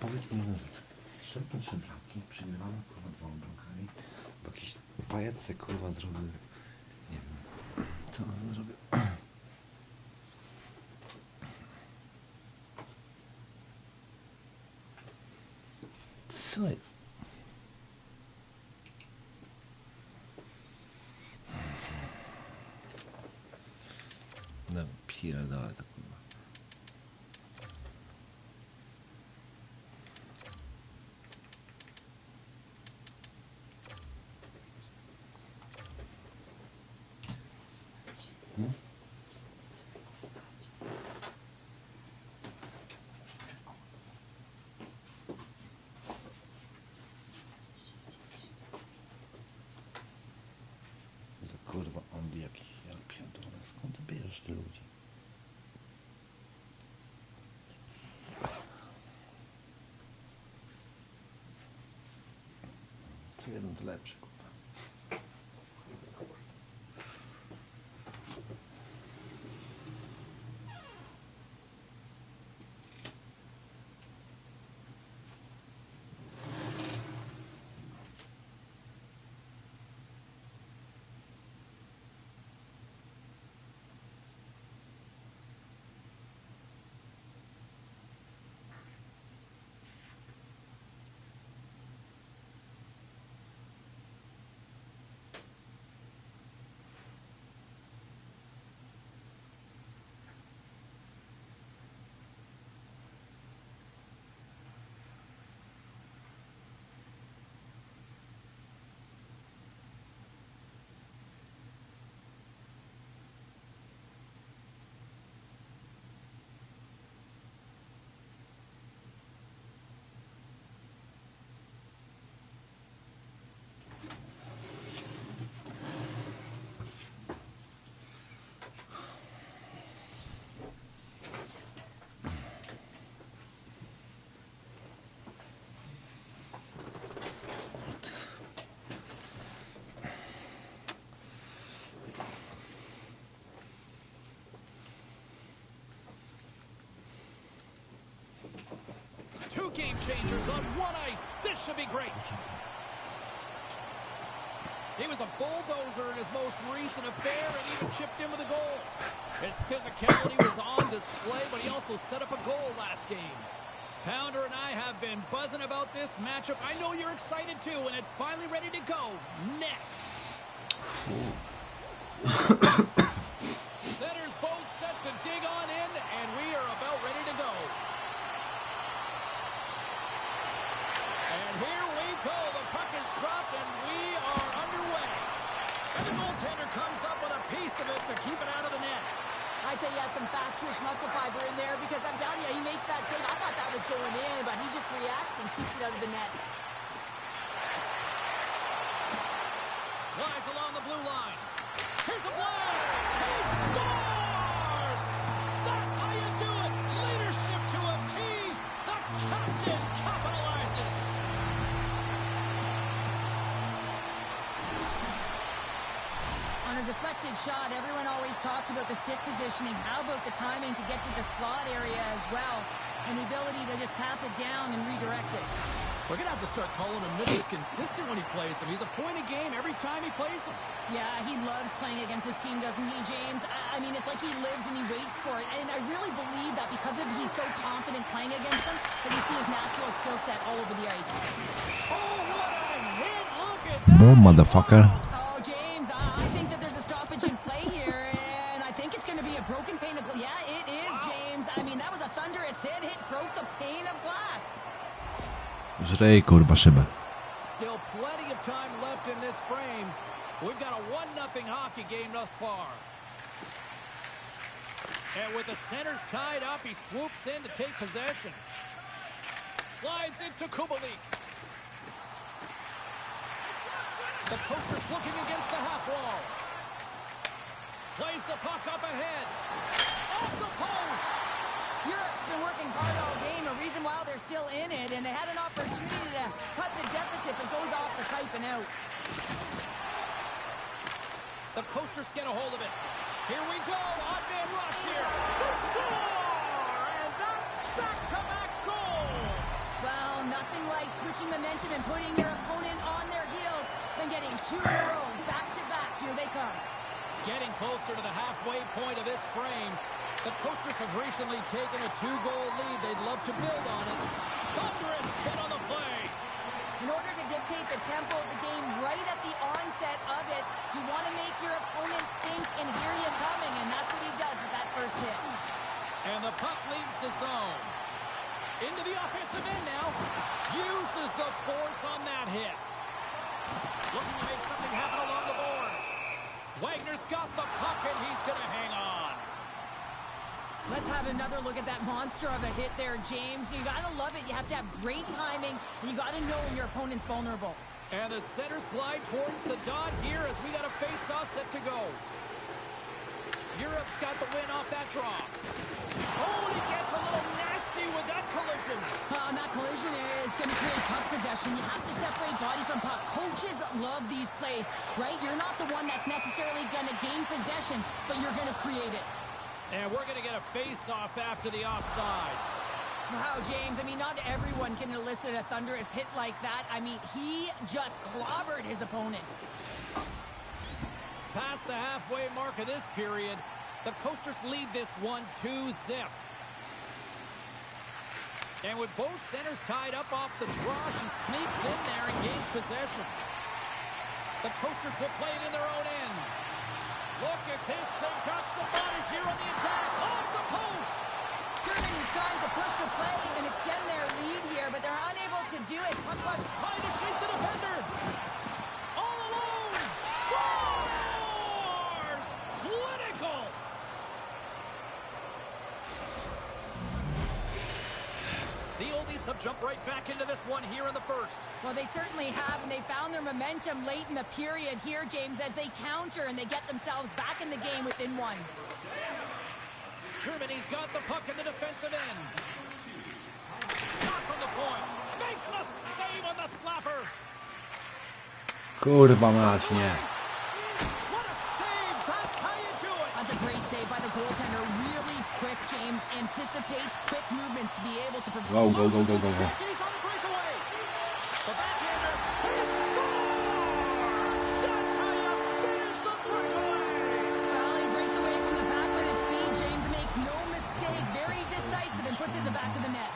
Powiedz mi jedną rzecz. Szedłem 3 bramki, przegrywamy kurwa 2 bramkami, bo jakiś pajace kurwa zrobił. Nie wiem, co on zrobił. Co? No pierdolę to kurwa. Kurwa, on jakiś, ja pierdolę, skąd ty bierzesz tych ludzi? Co jeden to lepszy, kurwa. game changers on one ice. This should be great. He was a bulldozer in his most recent affair and even chipped in with a goal. His physicality was on display, but he also set up a goal last game. Pounder and I have been buzzing about this matchup. I know you're excited too, and it's finally ready to go. Next. Centers both set to dig on in, and we are about ready to go. And here we go. The puck is dropped, and we are underway. And the goaltender comes up with a piece of it to keep it out of the net. I'd say he has some fast twitch muscle fiber in there because I'm telling you, he makes that save. I thought that was going in, but he just reacts and keeps it out of the net. Glides along the blue line. Here's a blast. He scores! That's how you do it. Leadership to a T. The captain capitalizes. On a deflected shot, everyone always talks about the stick positioning. How about the timing to get to the slot area as well? And the ability to just tap it down and redirect it. We're going to have to start calling him Mr. Consistent when he plays him. He's a point a game every time he plays him. Yeah, he loves playing against his team, doesn't he, James? I mean, it's like he lives and he waits for it. And I really believe that because of he's so confident playing against them, that you see his natural skill set all over the ice. Oh, what a hit! Look at that! Boom, motherfucker. Oh, James, I think that there's a stoppage in play here, and I think it's going to be a broken pane of glass. Yeah, it is, James. I mean, that was a thunderous hit. It broke a pane of glass. Żrej, kurwa, szybę. Still plenty of time left in this frame. We've got a 1-0 hockey game thus far. And with the centers tied up, he swoops in to take possession. Slides into Kubalik. The Coasters looking against the half wall. Plays the puck up ahead. Off the post. Europe's been working hard all game, a reason why they're still in it, and they had an opportunity to cut the deficit that goes off the pipe and out. The Coasters get a hold of it. Here we go, odd-man rush here. The score! And that's back-to-back goals! Well, nothing like switching momentum and putting your opponent on their heels than getting two in a row, back-to-back. Here they come. Getting closer to the halfway point of this frame. The Coasters have recently taken a 2-goal lead. They'd love to build on it. Thunderous hit on the play. In order to dictate the tempo of the game right at the onset of it, you want to make your opponent think and hear you coming, and that's what he does with that first hit. And the puck leaves the zone. Into the offensive end now. Uses the force on that hit. Looking to make something happen along the boards. Wagner's got the puck, and he's going to hang on. Let's have another look at that monster of a hit there, James. You got to love it. You have to have great timing, and you got to know when your opponent's vulnerable. And the centers glide towards the dot here as we got a face-off set to go. Europe's got the win off that draw. Oh, he gets a little nasty with that collision. And that collision is going to create puck possession. You have to separate body from puck. Coaches love these plays, right? You're not the one that's necessarily going to gain possession, but you're going to create it. And we're going to get a face-off after the offside. Wow, James, I mean, not everyone can elicit a thunderous hit like that. I mean, he just clobbered his opponent. Past the halfway mark of this period, the Coasters lead this one 2-0. And with both centers tied up off the draw, she sneaks in there and gains possession. The Coasters will play it in their own end. Look at this. They've got some bodies here on the attack. Off the post. Germany's trying to push the play and extend their lead here, but they're unable to do it. Puck trying to shake the defender. All alone. Scores! Clinical. The Oldies have jumped right back into this one here in the first. Well, they certainly have, and they found their momentum late in the period here, James, as they counter and they get themselves back in the game within one. Germany's got the puck in the defensive end. Shot from the point. Makes the save on the slapper. Kurwa mać, nie. What a save! That's how you do it. That's a great save by the goaltender. Really quick James anticipates quick movements to be able to prevent. Go. He's on the breakaway. The backhander, he scores! That's how you finish the breakaway! Well, he breaks away from the back with his speed. James makes no mistake. Very decisive and puts it in the back of the net.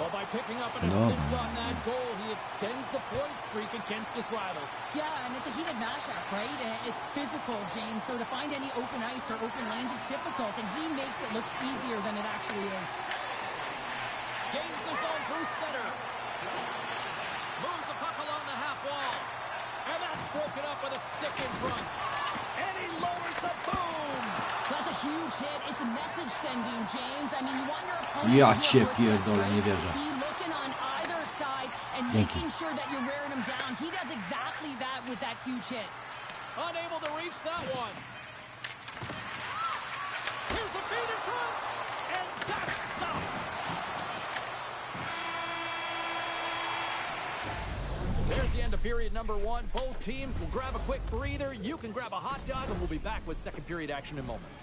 Well, by picking up an assist on that goal, he extends the point streak against his rivals. Yeah, and it's a heated mashup, right? It's physical, James, so to find any open ice or open lanes is difficult, and he makes it look easier than it actually is. Gains the zone through center. Moves the puck along the half wall. And that's broken up with a stick in front. And he lowers the boom. That's a huge hit. It's a message sending, James. I mean, you want your opponent Ja to cię hear footsteps, pierdolę, nie right? wierzę. Be looking on either side and Dzięki. making sure that you're wearing him down. He does exactly that with that huge hit. Unable to reach that one. Here's a feed in front. And that's stopped. There's the end of period number 1. Both teams will grab a quick breather. You can grab a hot dog, and we'll be back with second period action in moments.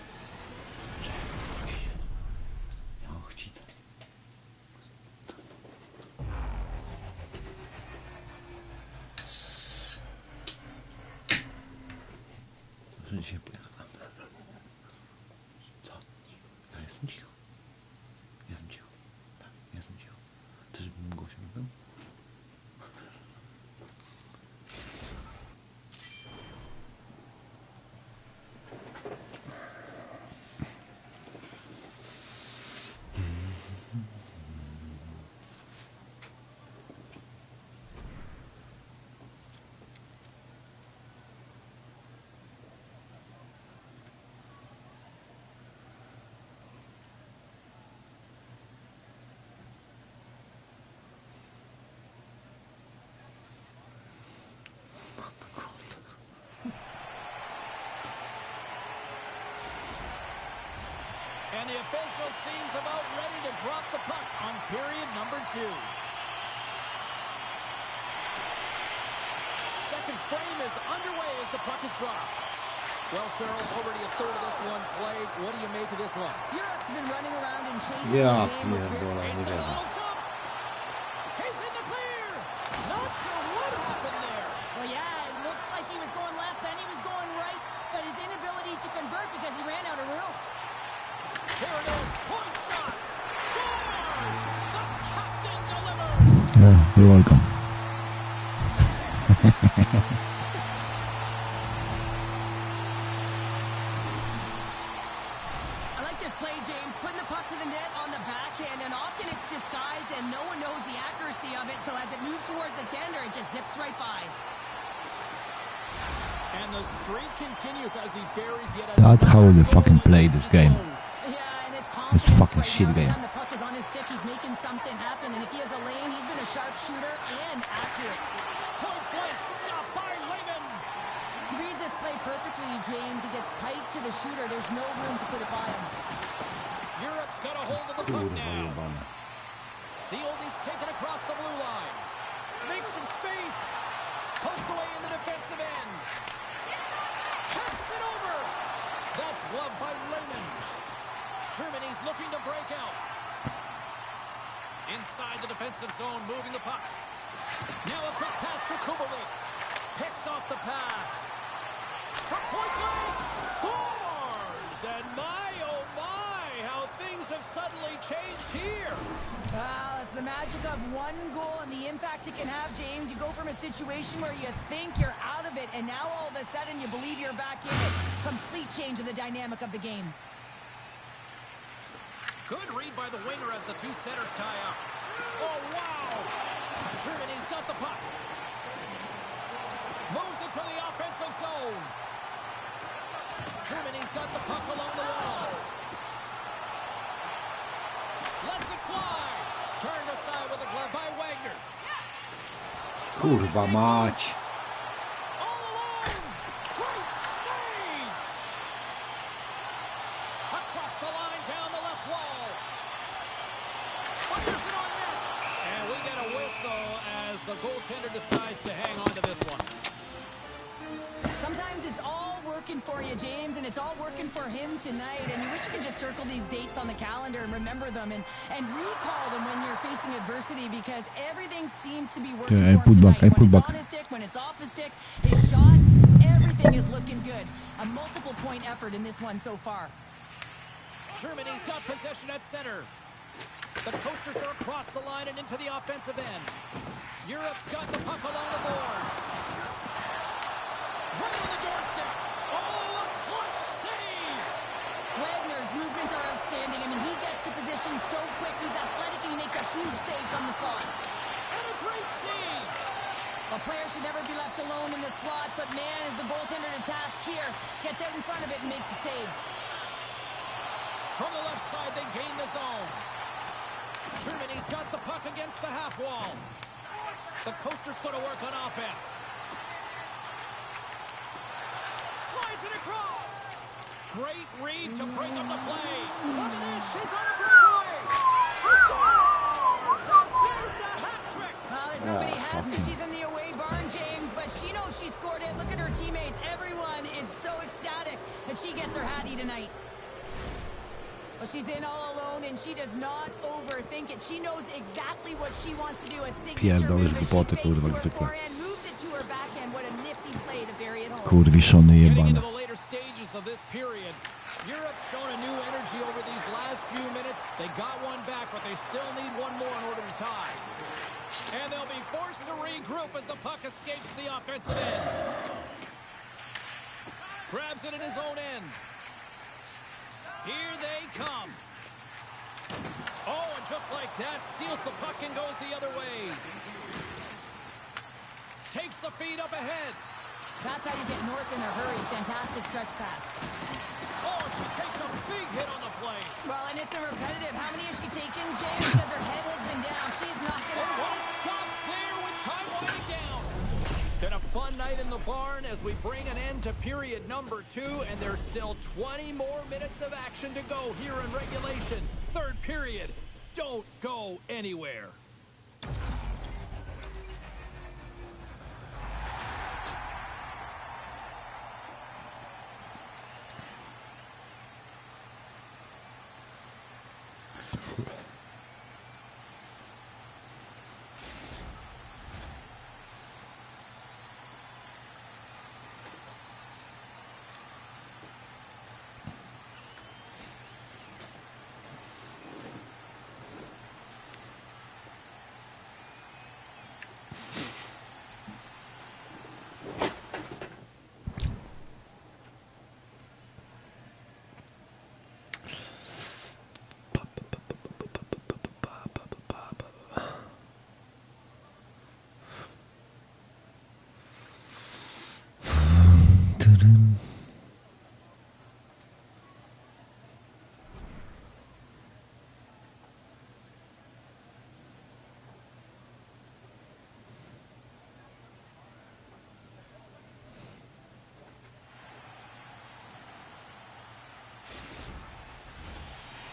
Dzisiaj pojechałem. Co? Ja jestem cicho. Jestem cicho. Tak, jestem cicho. Ty, żebym głośno był? And the official seems about ready to drop the puck on period number 2. Second frame is underway as the puck is dropped. Well, Cheryl, already a third of this one played. What do you make of this one? Europe's been running around and chasing Ja the game with pierdolę, He's nie got a wierzę. little jump. He's in the clear. Not sure what happened there. Well, yeah, it looks like he was going left, then he was going right, but his inability to convert because he ran out of room. Here it is. Point shot. Scores. The captain delivers. You're welcome. I like this play, James, putting the puck to the net on the backhand, and often it's disguised and no one knows the accuracy of it, so as it moves towards the tender, it just zips right by. And the streak continues as he buries yet That's how another they fucking goal play into this the game. zones. Yeah, and it's This confidence fucking right shit now. Every game. time the puck is on his stick, he's making something happen, and if he has a lane, he's been a sharpshooter and accurate. Point blank stop by Lehman. He reads this play perfectly, James. He gets tight to the shooter. There's no room to put it by him. Europe's got a hold of the puck Kurwa now. jebana. The oldie's taken across the blue line. Makes some space. Poked away in the defensive end. Passes it over. That's gloved by Lehman. Germany's looking to break out. Inside the defensive zone, moving the puck. Now a quick pass to Kubalik. Picks off the pass. From point blank. Scores! And my, oh my, how things have suddenly changed here. Well, it's the magic of one goal and the impact it can have, James. You go from a situation where you think you're out of it, and now all of a sudden you believe you're back in it. Complete change of the dynamic of the game. Good read by the winger as the two centers tie up. Oh, wow! Germany's got the puck. Moves it to the offensive zone. Germany's got the puck along the wall. Lets it fly. Turned aside with a glove by Wagner. Kurwa mać. All alone. Great save. Across the line down the left wall. Fires it on net. And we get a whistle as the goaltender decides to hang on to this one. Sometimes it's all all working for you, James, and it's all working for him tonight. And you wish you could just circle these dates on the calendar and remember them and recall them when you're facing adversity, because everything seems to be working for him tonight. When it's on his stick, when it's off his stick, his shot, everything is looking good. A multiple-point effort in this one so far. Germany's got possession at center. The coasters are across the line and into the offensive end. Europe's got the puck along the boards. Right on the doorstep. Oh, a clutch save! Wagner's movements are outstanding. I mean, he gets to position so quick. He's athletic, and he makes a huge save from the slot. And a great save! A player should never be left alone in the slot, but man, is the goaltender to task here. Gets out in front of it and makes the save. From the left side, they gain the zone. Germany's got the puck against the half wall. The coasters go to work on offense. Slides it across. Great read to break up the play. Look at this. She's on a breakaway. She scores. And there's the hat trick. Well, there's not many hats because she's in the away barn, James, but she knows she scored it. Look at her teammates. Everyone is so ecstatic that she gets her hattie tonight. Well, she's in all alone, and she does not overthink it. She knows exactly what she wants to do. A signature move. She fakes to her forehand, moves it to her backhand. What a nifty play to bury it home. Kurwiszony Getting jebany. into the later stages of this period, Europe's shown a new energy over these last few minutes. They got one back, but they still need one more in order to tie. And they'll be forced to regroup as the puck escapes the offensive end. Grabs it in his own end. Here they come. Oh, and just like that, steals the puck and goes the other way. Takes the feed up ahead. That's how you get north in a hurry. Fantastic stretch pass. Oh, she takes a big hit on the play. Well, and it's been repetitive. How many has she taken, James? Because her head has been down. She's not going to... Oh, what a stop there with time winding down. Been a fun night in the barn as we bring an end to period number 2, and there's still 20 more minutes of action to go here in regulation. Third period. Don't go anywhere.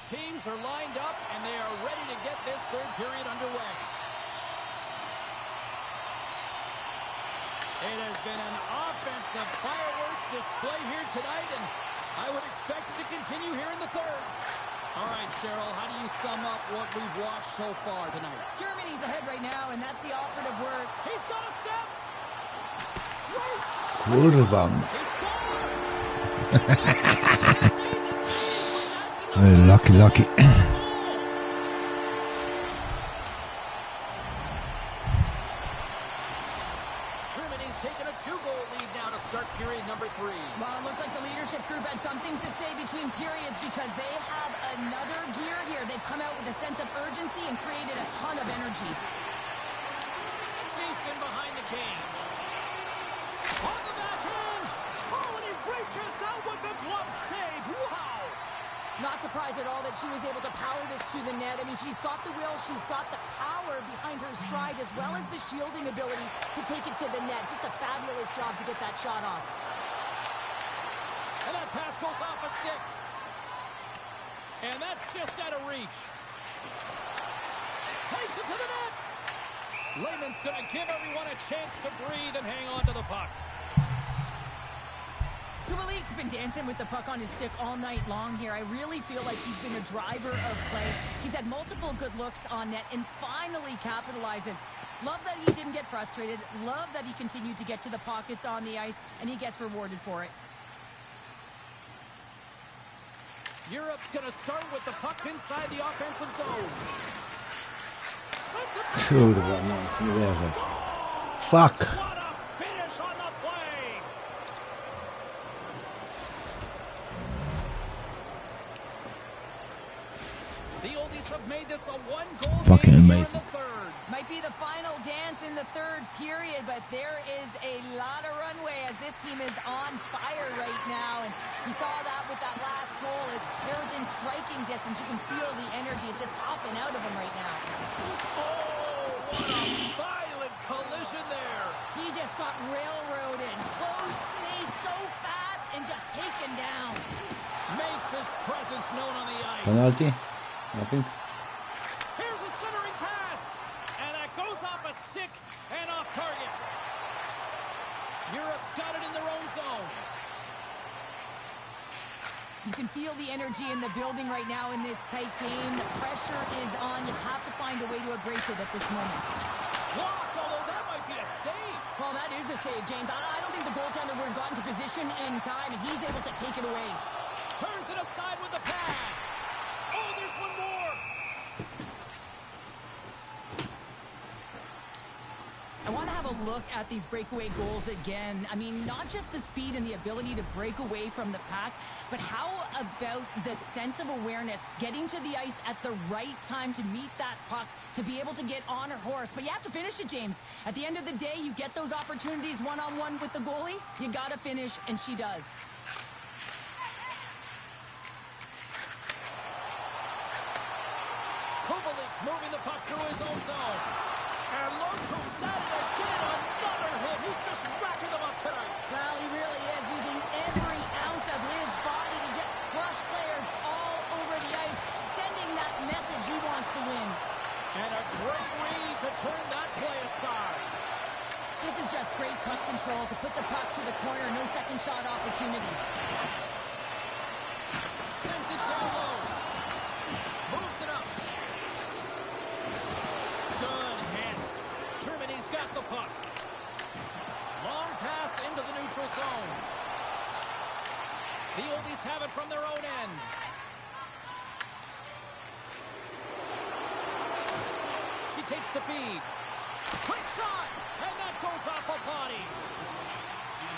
Teams are lined up, and they are ready to get this third period underway. It has been an offensive fireworks display here tonight, and I would expect it to continue here in the third. All right, Cheryl, how do you sum up what we've watched so far tonight? Germany's ahead right now, and that's the operative word. He's got a step. Great. Kurwa. He scores. Lucky. Germany's taken a 2-goal lead now to start period number 3. Well, it looks like the leadership group had something to say between periods because they have another gear here. They've come out with a sense of urgency and created a ton of energy. Skates in behind the cage. On the backhand. Oh, and he reaches out with the glove save. Wow. Not surprised at all that she was able to power this to the net. I mean, she's got the will, she's got the power behind her stride, as well as the shielding ability to take it to the net. Just a fabulous job to get that shot off. And that pass goes off a stick. And that's just out of reach. Takes it to the net. Lehman's going to give everyone a chance to breathe and hang on to the puck. You will been dancing with the puck on his stick all night long here. I really feel like he's been a driver of play. He's had multiple good looks on net and finally capitalizes. Love that he didn't get frustrated. Love that he continued to get to the pockets on the ice, and he gets rewarded for it. Europe's going to start with the puck inside the offensive zone. Kurwa, no, nie wierzę. Fuck! What a finish on the play! The Oldies have made this a one-goal Fucking game here in amazing. the third. Might be the final dance in the third period, but there is a lot of runway as this team is on fire right now. And we saw that with that last goal as they're within striking distance. You can feel the energy. It's just popping out of them right now. Oh, what a violent collision there. He just got railroaded. Close space so fast and just taken down. Makes his presence known on the ice. Penalty? Nothing? Here's a centering pass. And that goes off a stick and off target. Europe's got it in their own zone. You can feel the energy in the building right now in this tight game. The pressure is on. You have to find a way to erase it at this moment. Blocked, although that might be a save. Well, that is a save, James. I don't think the goaltender would have gotten to position in time, and he's able to take it away. Turns it aside with the pad. Oh, there's one more. I want to have a look at these breakaway goals again. I mean, not just the speed and the ability to break away from the pack, but how about the sense of awareness, getting to the ice at the right time to meet that puck, to be able to get on her horse. But you have to finish it, James. At the end of the day, you get those opportunities one-on-one with the goalie, you got to finish, and she does. Kubelik's moving the puck through his own zone. And look who's at it again. Another hit. He's just racking them up tonight. Well, he really is using every ounce of his body to just crush players all over the ice, sending that message he wants to win. And a great read to turn that play aside. This is just great puck control to put the puck to the corner. No second shot opportunity. Sends it down low. Moves it up. Good hit. Germany's got the puck. Long pass into the neutral zone. The Oldies have it from their own end. She takes the feed. Quick shot! And that goes off a body.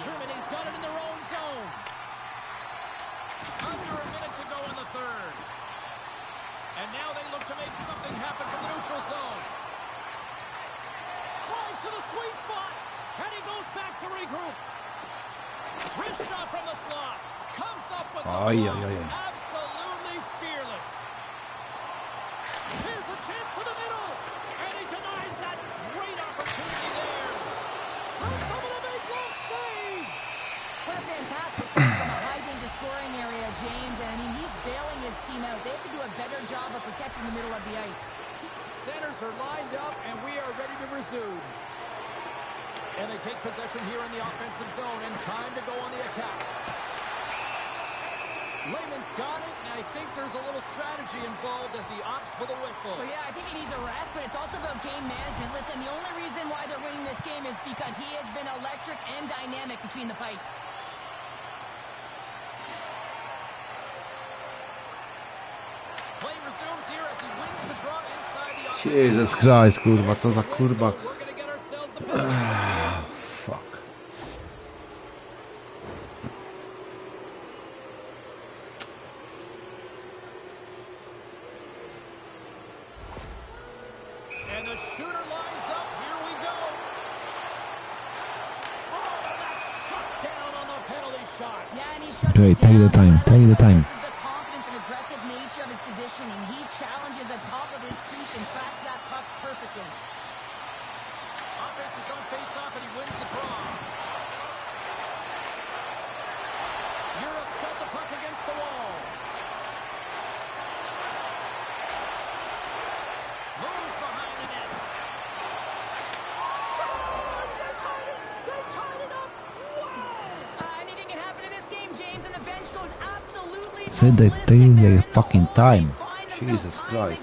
Germany's got it in their own zone. Under a minute to go in the third. And now they look to make something happen from the neutral zone. Drives to the sweet spot. And he goes back to regroup. Wrist shot from the slot. Comes up with the block. Absolutely fearless. Here's a chance to the middle. And he denies that great opportunity there. Turns over the make glove save. What a fantastic save from a high danger scoring area, James. And I mean, he's bailing his team out. They have to do a better job of protecting the middle of the ice. Centers are lined up, and we are ready to resume. And they take possession here in the offensive zone, and time to go on the attack. Lehman's got it, and I think there's a little strategy involved as he opts for the whistle. Well, yeah, I think he needs a rest, but it's also about game management. Listen, the only reason why they're winning this game is because he has been electric and dynamic between the pipes. Play resumes here as he wins the draw inside the offensive Jesus zone. Christ, kurwa, co za kurwa. We're going to get ourselves the penalty. Fuck. And the shooter lines up. Here we go. Oh, and that's shut down on the penalty shot. Yeah, and he shuts Wait, it down. take the time, take the time. This is the confidence and aggressive nature of his positioning. He challenges the top of his crease and tracks that puck perfectly. Offense is on face-off, and he wins the draw. Europe's got the puck against the wall. Moves behind the net. Scores! They tied it! They tied it up! Wow! Anything can happen in this game, James, and Say they take their fucking time. Jesus Christ.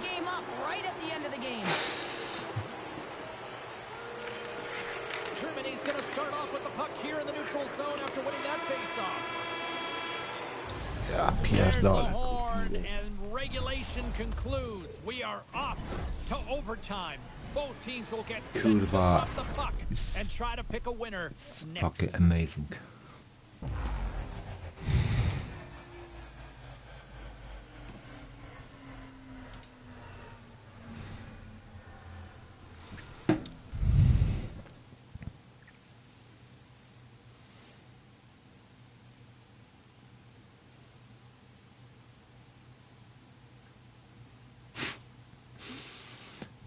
Germany's going to start off with the puck here in the neutral zone after winning that faceoff. Ja There's the pierdolę. horn, and regulation concludes. We are off to overtime. Both teams will get set to Kurwa. drop the puck and try to pick a winner Fucking next. amazing.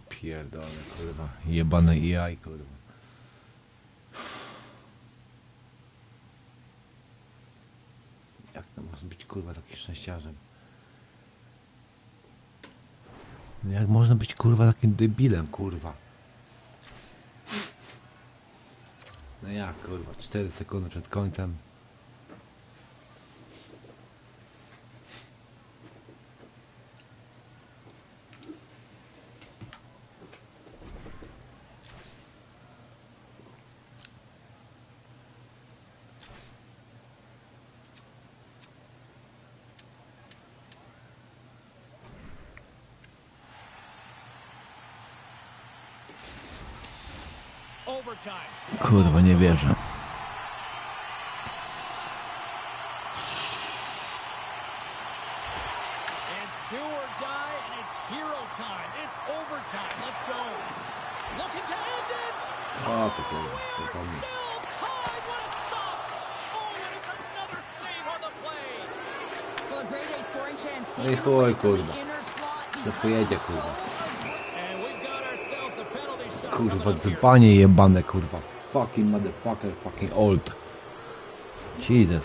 Pierdolę, kurwa. Jebane AI, kurwa. Jak to można być, kurwa, takim szczęściarzem? Jak można być, kurwa, takim debilem, kurwa? No jak, kurwa, 4 sekundy przed końcem. Kurwa, nie wierzę. It's do or die, and it's hero time. It's overtime. Let's go. Looking to end it. O, to kurwa, We are spokojnie. still tied. What a stop. Oh, and it's another save on the play. Well, a grade A scoring chance No i taken chuj, away from kurwa. the inner slot Co because pojedzie, he's kurwa. so And we've got ourselves a penalty shot Kurwa, coming up here. dzbanie jebane, kurwa. Fucking motherfucker, fucking old. Jesus.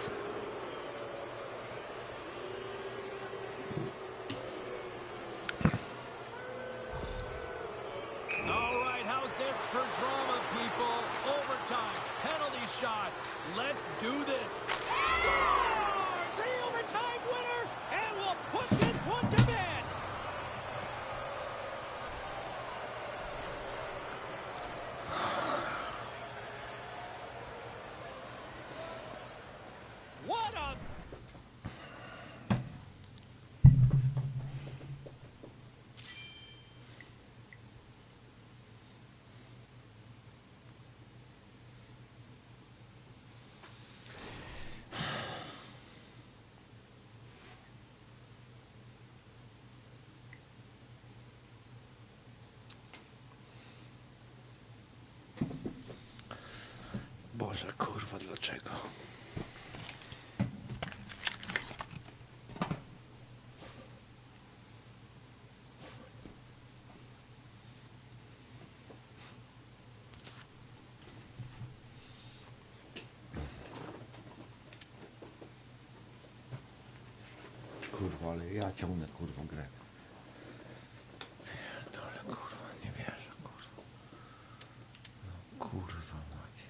All right, how's this for drama, people? Overtime, penalty shot. Let's do this. Scores! The overtime winner, and we'll put this one to bed. What a... Boże, kurwa, dlaczego? Kurwa, ale ja ciągnę, kurwa, grę. Pierdolę, kurwa, nie wierzę, kurwa. No, kurwa, macie.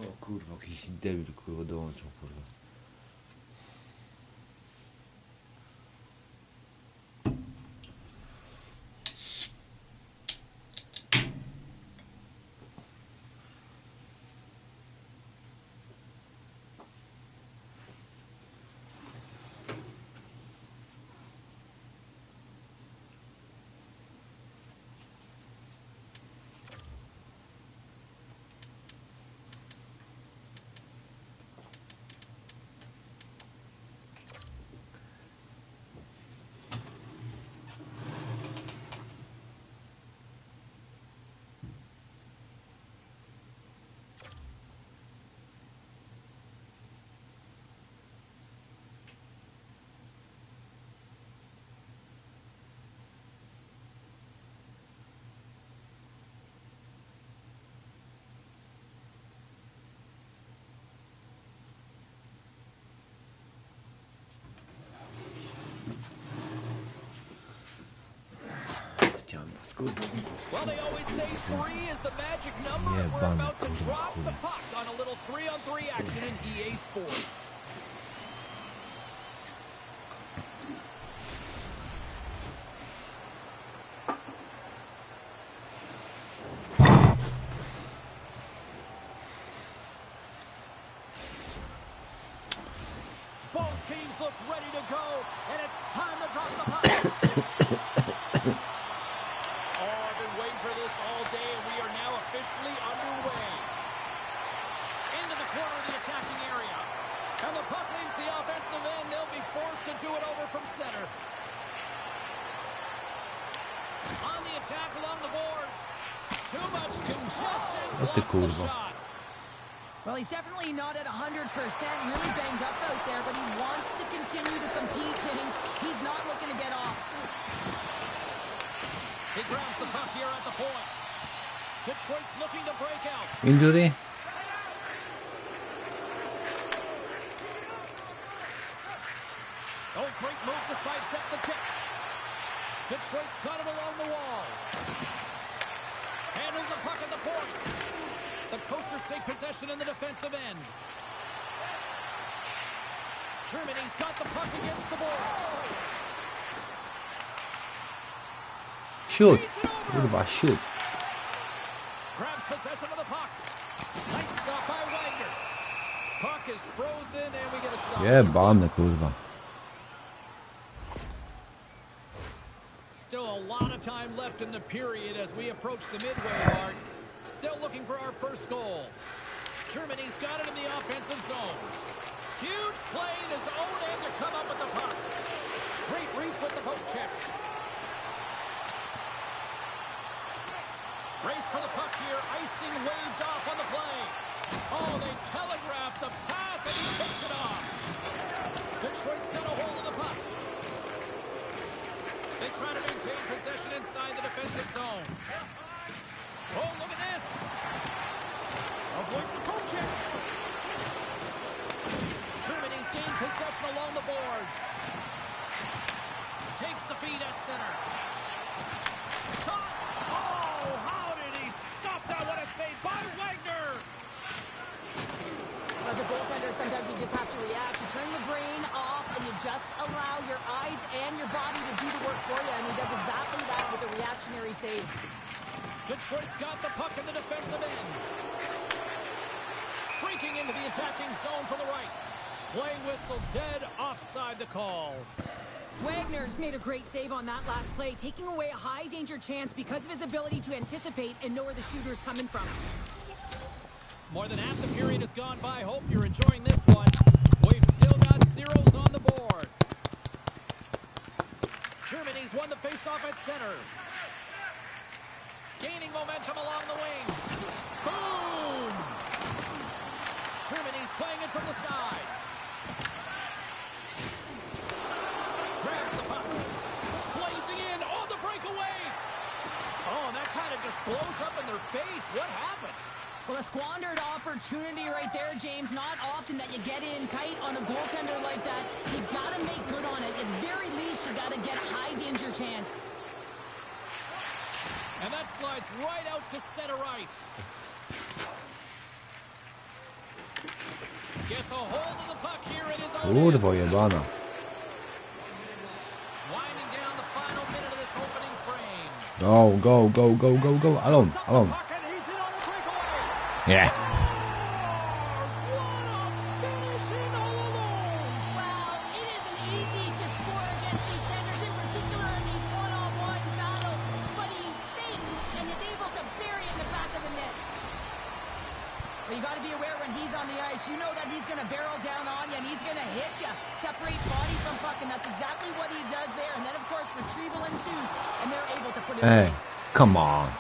O kurwa, jakiś debil kurwa dołączył kurwa. Well, they always say 3 is the magic number, and we're about to drop the puck on a little 3-on-3 action in EA Sports. Both teams look ready to go, and it's time to drop the puck. All day, and we are now officially underway. Into the corner of the attacking area. And the puck leaves the offensive end. They'll be forced to do it over from center. On the attack along the boards. Too much congestion. Blocks the shot. Well, he's definitely not at 100%, really banged up out there, but he wants to continue to compete, James. He's not looking to get off. He grabs the puck here at the point. Detroit's looking to break out. Injury? Oh, great move to sidestep the check. Detroit's got it along the wall. Handles the puck at the point. The Coasters take possession in the defensive end. Germany's got the puck against the boards. Shoot. Kurwa, shoot. Grabs possession of the puck. Nice stop by Wagner. Puck is frozen and we get a stop. Jebany, kurwa. Still a lot of time left in the period as we approach the midway mark. Still looking for our first goal. Germany's got it in the offensive zone. Huge play in his own end to come up with the puck. Great reach with the poke check. Race for the puck here. Icing waved off on the play. Oh, they telegraphed the pass and he picks it off. Detroit's got a hold of the puck. They try to maintain possession inside the defensive zone. Oh, look at this. Avoids the poke check. Germany's gained possession along the boards. Takes the feed at center. Shot. Oh, how did he stop that? What a save by Wagner. As a goaltender, sometimes you just have to react. You turn the brain off and you just allow your eyes and your body to do the work for you, and he does exactly that with a reactionary save. Detroit's got the puck in the defensive end. Streaking into the attacking zone from the right. Play whistle dead, offside the call. Wagner's made a great save on that last play, taking away a high-danger chance because of his ability to anticipate and know where the shooter's coming from. More than half the period has gone by. Hope you're enjoying this one. We've still got zeros on the board. Germany's won the faceoff at center. Gaining momentum along the wing. Boom! Germany's playing it from the side. Grabs the puck. Blazing in on the breakaway. Oh, and that kind of just blows up in their face. What happened? Well, a squandered opportunity right there, James. Not often that you get in tight on a goaltender like that. You got to make good on it. At very least, you got to get a high-danger chance. And that slides right out to center ice. Gets a hold of the puck here in his own end. Kurwo jebana. Winding down the final minute of this opening frame. Go. Alone. Puck and he's in on the breakaway. Yeah. Scores! What a finishing all alone. Wow, it isn't easy to score against these tenders, in particular in these one-on-one battles, but he fakes and is able to bury in the back of the net. Well, you got to be aware when he's on the ice, you know that he's going to barrel down on you and he's going to hit you. Separate body from puck, and that's exactly what he does there. And then, of course, retrieval ensues, and they're able to put it Hey, away. come on.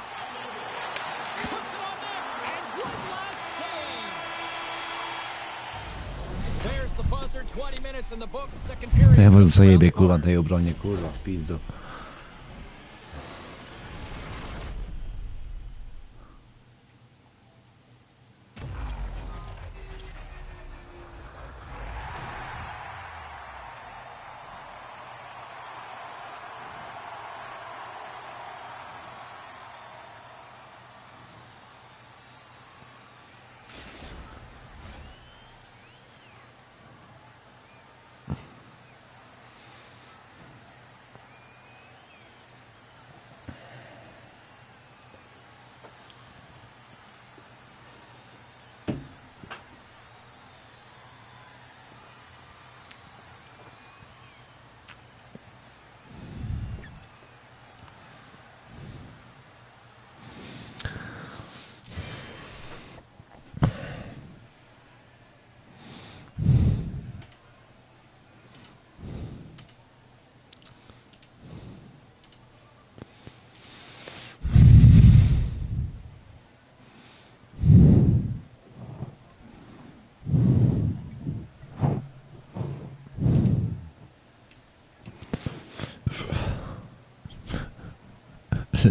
Puts it on net, and one last save. There's the buzzer, 20 minutes in the books, second period. Ja może zajebie kurwa tej obronie, kurwa, w pizdu.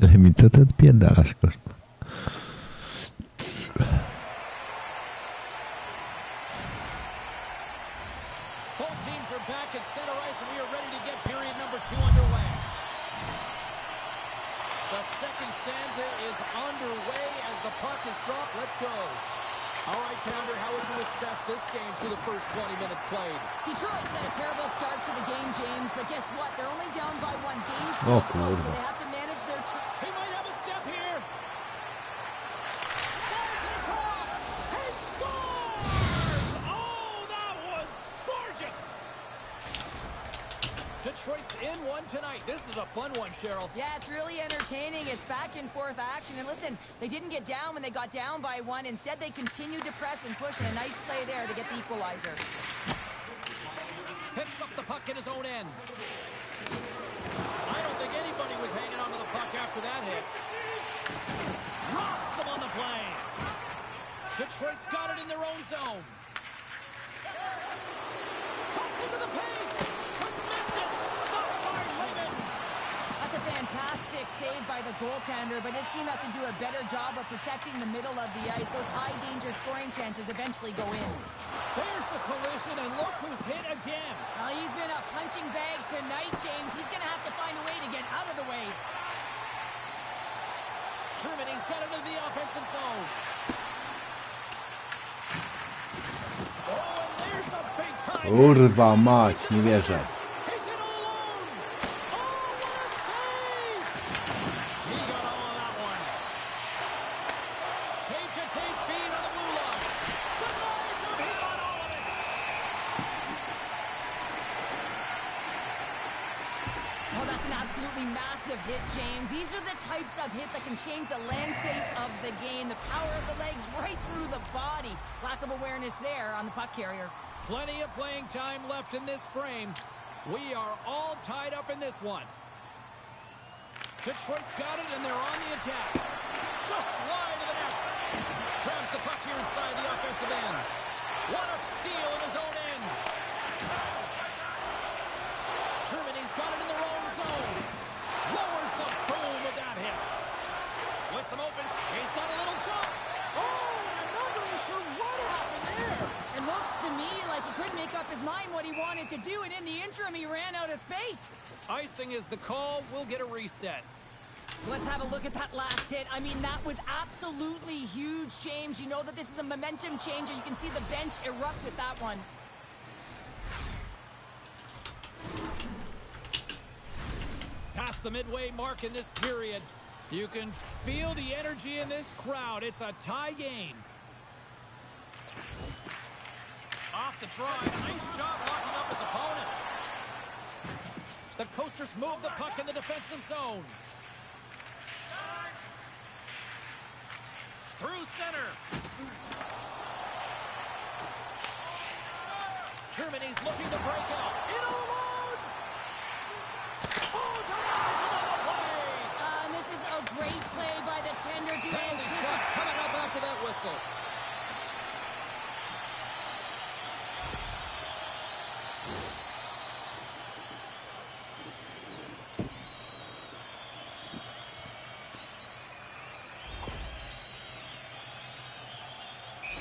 Lemi, co ty odpierdalasz, kurwa? Both teams are back at center ice, and we are ready to get period number 2 underway. The second stanza is underway as the puck is dropped. Let's go. All right, Pounder, how would you assess this game through the first 20 minutes played? Detroit's had a terrible start to the game, James, but guess what? They're only down by 1 game, Oh, still close, so kurwa. they have to manage their... He might have a step here. Slides it across. He scores! Oh, that was gorgeous. Detroit's in one tonight. This is a fun one, Cheryl. Yeah, it's really entertaining. It's back and forth action. And listen, they didn't get down when they got down by 1. Instead, they continued to press and push, and a nice play there to get the equalizer. Picks up the puck in his own end. I don't think anybody was hanging onto the puck after that hit. Rocks him on the play. Detroit's got it in their own zone. Cuts into the paint. Tremendous stop by Lehman. That's a fantastic save by the goaltender, but his team has to do a better job of protecting the middle of the ice. Those high-danger scoring chances eventually go in. There's the collision, and look who's hit again. Well, he's been a punching bag tonight, James. He's going to have to find a way to get out of the way. Germany's got it into the offensive zone. Oh, and there's a big-time... Kurwa mać, nie wierzę. He's in all alone. Oh, what a save! He got all of that one. Tape-to-tape feed on the blue line. Denies him. He got all of it. Oh, that's an absolutely massive hit, James. These are the types of hits that can change the landscape of the game. The power of the legs right through the body. Lack of awareness there on the puck carrier. Plenty of playing time left in this frame. We are all tied up in this one. Detroit's got it, and they're on the attack. Just slide to the net. Grabs the puck here inside the offensive end. What a steal in his own end. Germany's got it in their own zone. Lowers the boom with that hit. With some opens, he's got a little jump. Oh, and I'm not really sure what happened there. It looks to me like he couldn't make up his mind what he wanted to do, and in the interim, he ran out of space. Icing is the call. We'll get a reset. Let's have a look at that last hit. I mean, that was absolutely huge, James. You know that this is a momentum changer. You can see the bench erupt with that one. Past the midway mark in this period. You can feel the energy in this crowd. It's a tie game. Off the drive. Nice job locking up his opponent. The Coasters move the puck in the defensive zone. Through center. Germany's looking to break out. In alone. Oh, denies him on the play. And this is a great play by the tender to Penalty shot coming up after that whistle.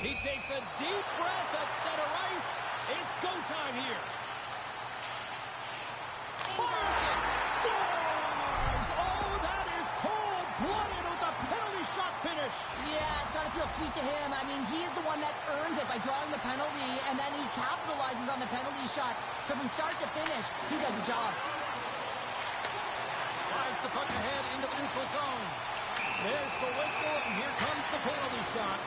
He takes a deep breath at center ice. It's go time here. Fires it. Scores! Oh, that is cold-blooded with the penalty shot finish. Yeah, it's got to feel sweet to him. I mean, he's the one that earns it by drawing the penalty, and then he capitalizes on the penalty shot. So from start to finish, he does a job. Slides the puck ahead into the neutral zone. There's the whistle, and here comes the penalty shot.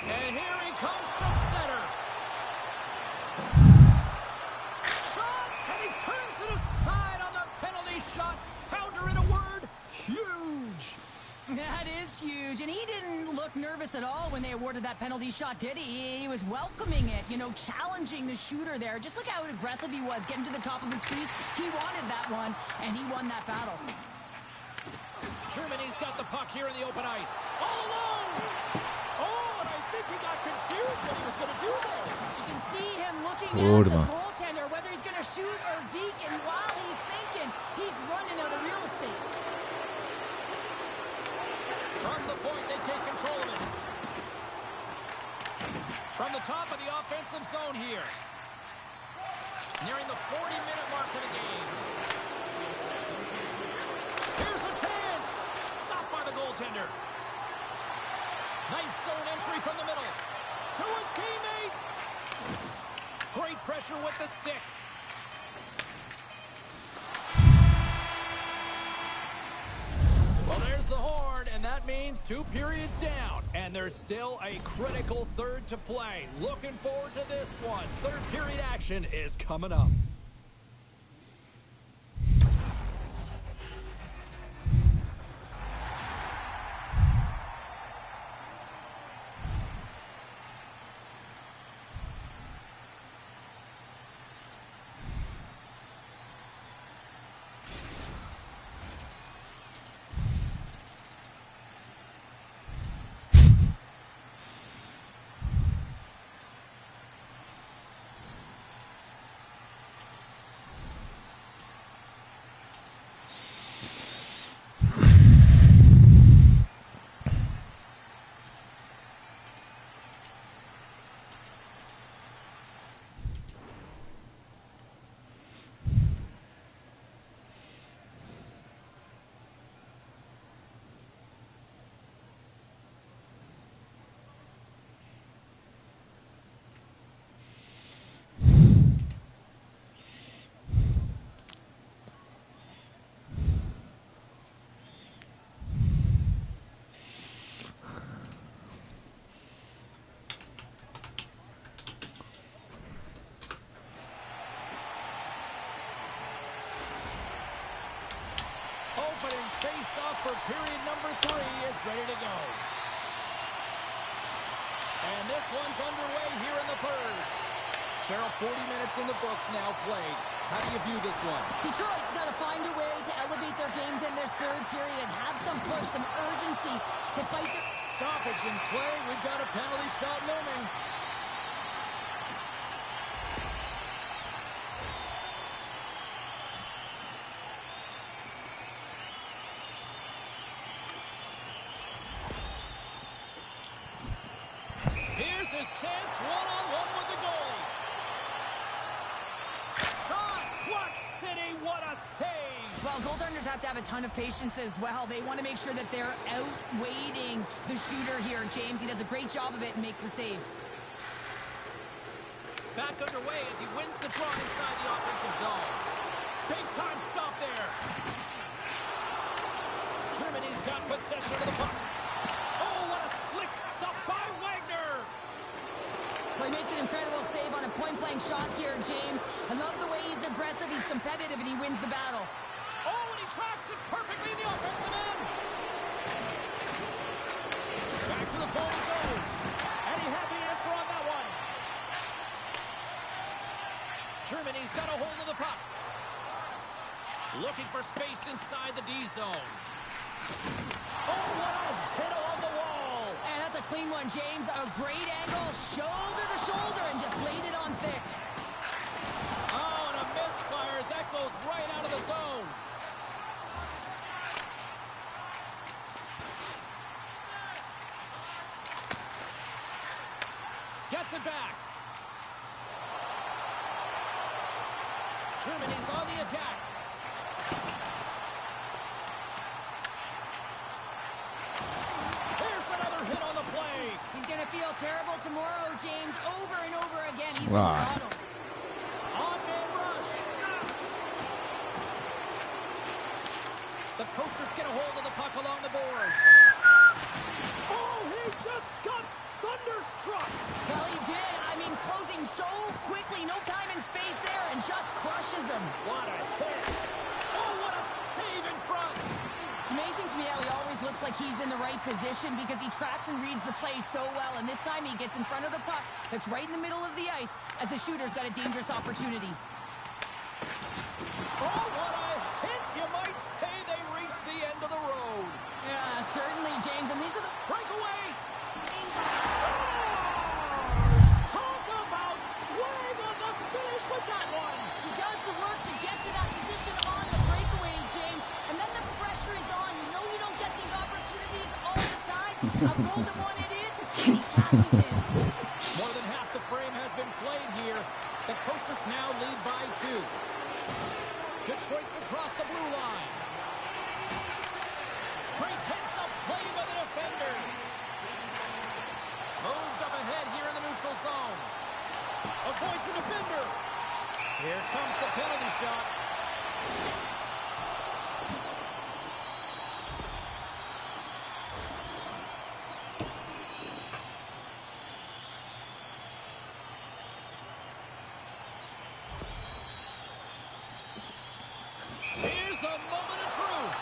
And here he comes from center. Shot, and he turns it aside on the penalty shot. Pounder, in a word, huge. That is huge, and he didn't look nervous at all when they awarded that penalty shot, did he? He was welcoming it, you know, challenging the shooter there. Just look how aggressive he was, getting to the top of his crease. He wanted that one, and he won that battle. Germany's got the puck here in the open ice. All alone! Oh, and I think he got confused what he was going to do there. You can see him looking Kurwa. at the goaltender, whether he's going to shoot or deke, and while he's thinking, he's running out of real estate. From the point, they take control of it. From the top of the offensive zone here. Nearing the 40-minute mark of the game. Here's a chance. Stopped by the goaltender. Nice zone entry from the middle. To his teammate. Great pressure with the stick. Well, there's the horn, and that means 2 periods down. And there's still a critical third to play. Looking forward to this one. Third period action is coming up. Opening face-off for period number 3 is ready to go. And this one's underway here in the third. Cheryl, 40 minutes in the books now played. How do you view this one? Detroit's got to find a way to elevate their games in this third period and have some push, some urgency to fight their... Stoppage in play. We've got a penalty shot looming. his chance, one-on-one with the goalie. Shot, clutch city, what a save! Well, goaltenders have to have a ton of patience as well. They want to make sure that they're outweighting the shooter here. James, he does a great job of it and makes the save. Back underway as he wins the draw inside the offensive zone. Big time stop there. Germany's got possession of the puck. Oh, what a slick stop by Wagner. Well, he makes an incredible save on a point-blank shot here, James. I love the way he's aggressive, he's competitive, and he wins the battle. Oh, and he tracks it perfectly in the offensive end. Back to the point he goes. And he had the answer on that one. Germany's got a hold of the puck. Looking for space inside the D zone. Oh, what a hit along the wall. And that's a clean one, James. A great angle, shoulder to shoulder, and just laid it on thick. Oh, and a misfire as that goes right out of the zone. Gets it back. Germany's on the attack. Here's another hit on the play. He's going to feel terrible tomorrow, James. Over and over again, he's been Wow. throttled. On-man rush. The Coasters get a hold of the puck along the boards. Oh, he just got thunderstruck. Well, he did. I mean, closing so quickly, no time and space there, and just crushes him. What a hit. Oh, what a save in front. It's amazing to me how he always looks like he's in the right position because he tracks and reads the play so well, and this time he gets in front of the puck that's right in the middle of the ice as the shooter's got a dangerous opportunity. Oh, what a hit. You might say they reached the end of the road. Yeah, certainly, James, and these are the... Breakaway. Talk about swing on the finish with that one. He does the work to get to that position on the breakaway, James, and then the pressure is on. You know you don't get these opportunities all the time. A golden one it is, and he cashes in. More than half the frame has been played here. The Coasters now lead by 2. Detroit's across the blue line. Great heads-up play by the defender. Moved up ahead here in the neutral zone. Avoids the defender. Here comes the penalty shot. Here's the moment of truth.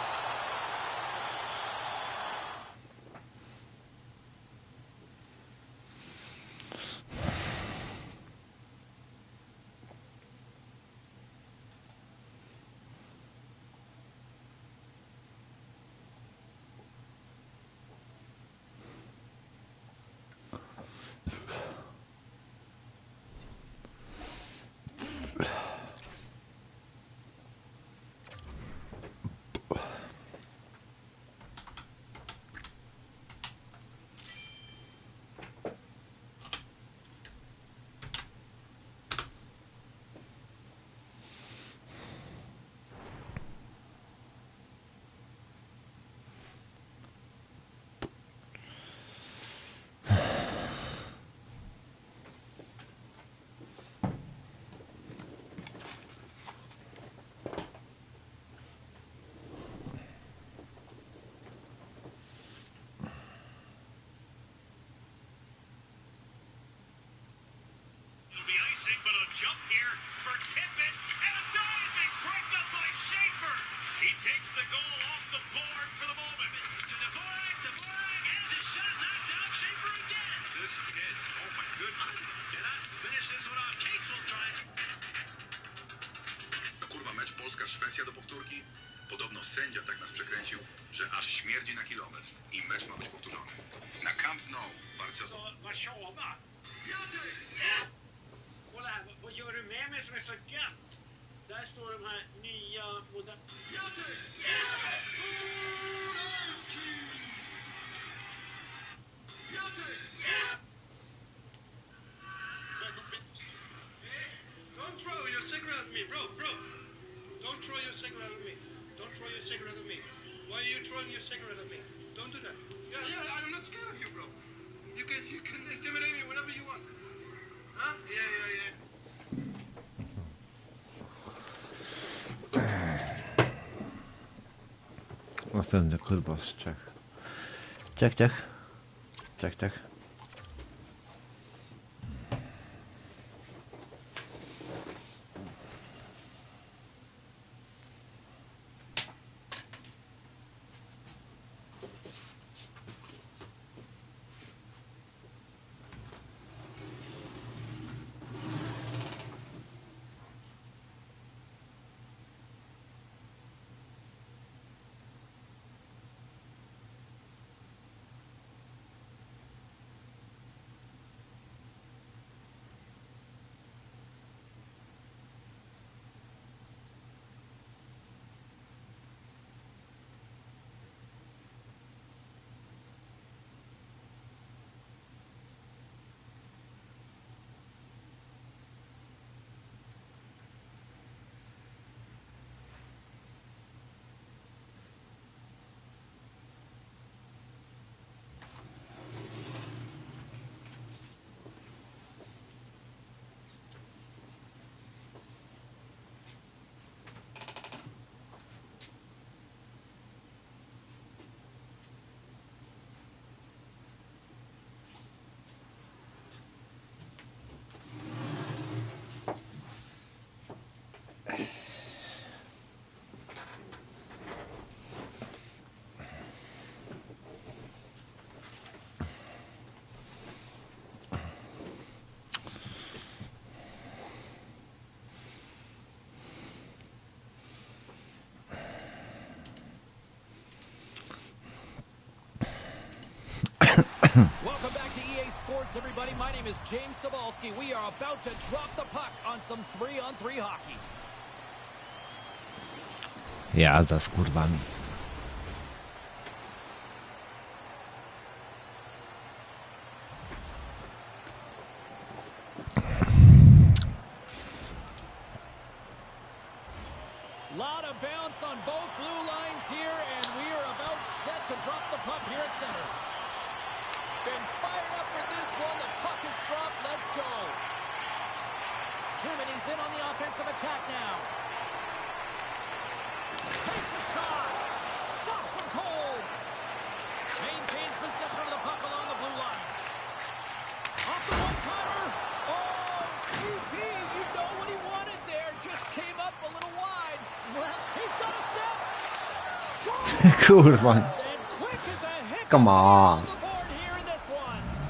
But a jump here for Tippett, and a diving break up by Schaefer. He takes the goal off the board for the moment. To Dvorak has his shot knocked down. Schaefer again. This kid, oh my goodness. Cannot finish this one off. Cates will try. No kurwa, mecz Polska-Szwecja do powtórki? Podobno sędzia tak nas przekręcił, że aż śmierdzi na kilometr. I mecz ma być powtórzony. Na Camp Nou, Barcelona. Vad tjavar? Kolla här, vad gör du med mig som är så gött? Där står de här nya modellerna. cigarette at me? Why are you throwing your cigarette at me? Don't do that. Yeah, I'm not scared of you, bro. You can intimidate me whenever you want. Huh? Yeah. Następny kurwa z Czech. Czech. Welcome back to EA Sports, everybody. My name is James Cebulski. We are about to drop the puck on some 3-on-3 hockey. Jazda z kurwami. Lot of bounce on both blue lines here, and we are about set to drop the puck here at center. Been fired up for this one. The puck is dropped. Let's go. Germany's in on the offensive attack now. Takes a shot. Stops him cold. Maintains possession of the puck along the blue line. Off the one-timer. Oh, CP, you know what he wanted there. Just came up a little wide. Well, he's got a step. Kurwa. And quick as a hiccup. Come on.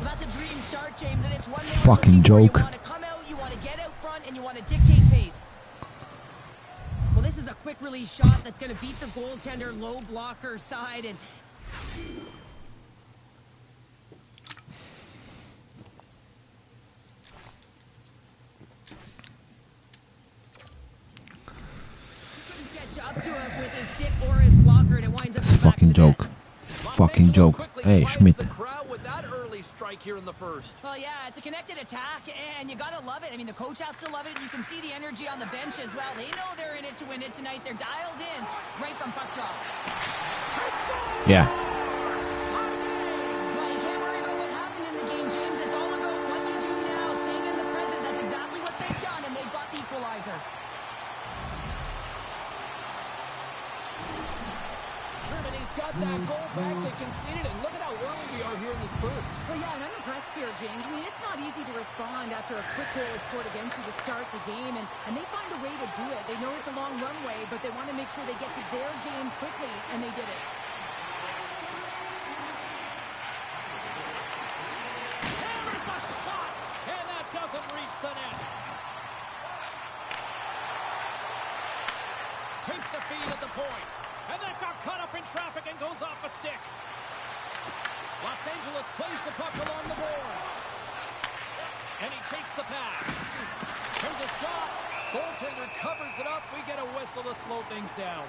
That's a dream start, James, and it's one they Fucking joke. You want to come out, you want to get out front, and you want to dictate pace. Well, this is a quick release shot that's going to beat the goaltender low blocker side, and couldn't catch up to him with his stick or his blocker, and it winds up It's a in the back of fucking the joke. net. It's a fucking joke. Hey, Schmidt. The crowd with that early strike here in the first. Well, yeah, it's a connected attack, and you gotta love it. I mean, the coach has to love it, and you can see the energy on the bench as well. They know they're in it to win it tonight. They're dialed in right from puck drop. Yeah. Well, you can't worry about what happened in the game, James. It's all about what you do now, staying in the present. That's exactly what they've done, and they've got the equalizer. Germany's got that goal back. They conceded, and look at how early we are here in this first. Well, yeah, and I'm impressed here, James. I mean, it's not easy to respond after a quick goal is scored against you to start the game, and they find a way to do it. They know it's a long runway, but they want to make sure they get to their game quickly, and they did it. Hammers a shot, and that doesn't reach the net. Takes the feed at the point, and that got caught up in traffic and goes off a stick. Los Angeles plays the puck along the boards. And he takes the pass. There's a shot. Goaltender covers it up. We get a whistle to slow things down.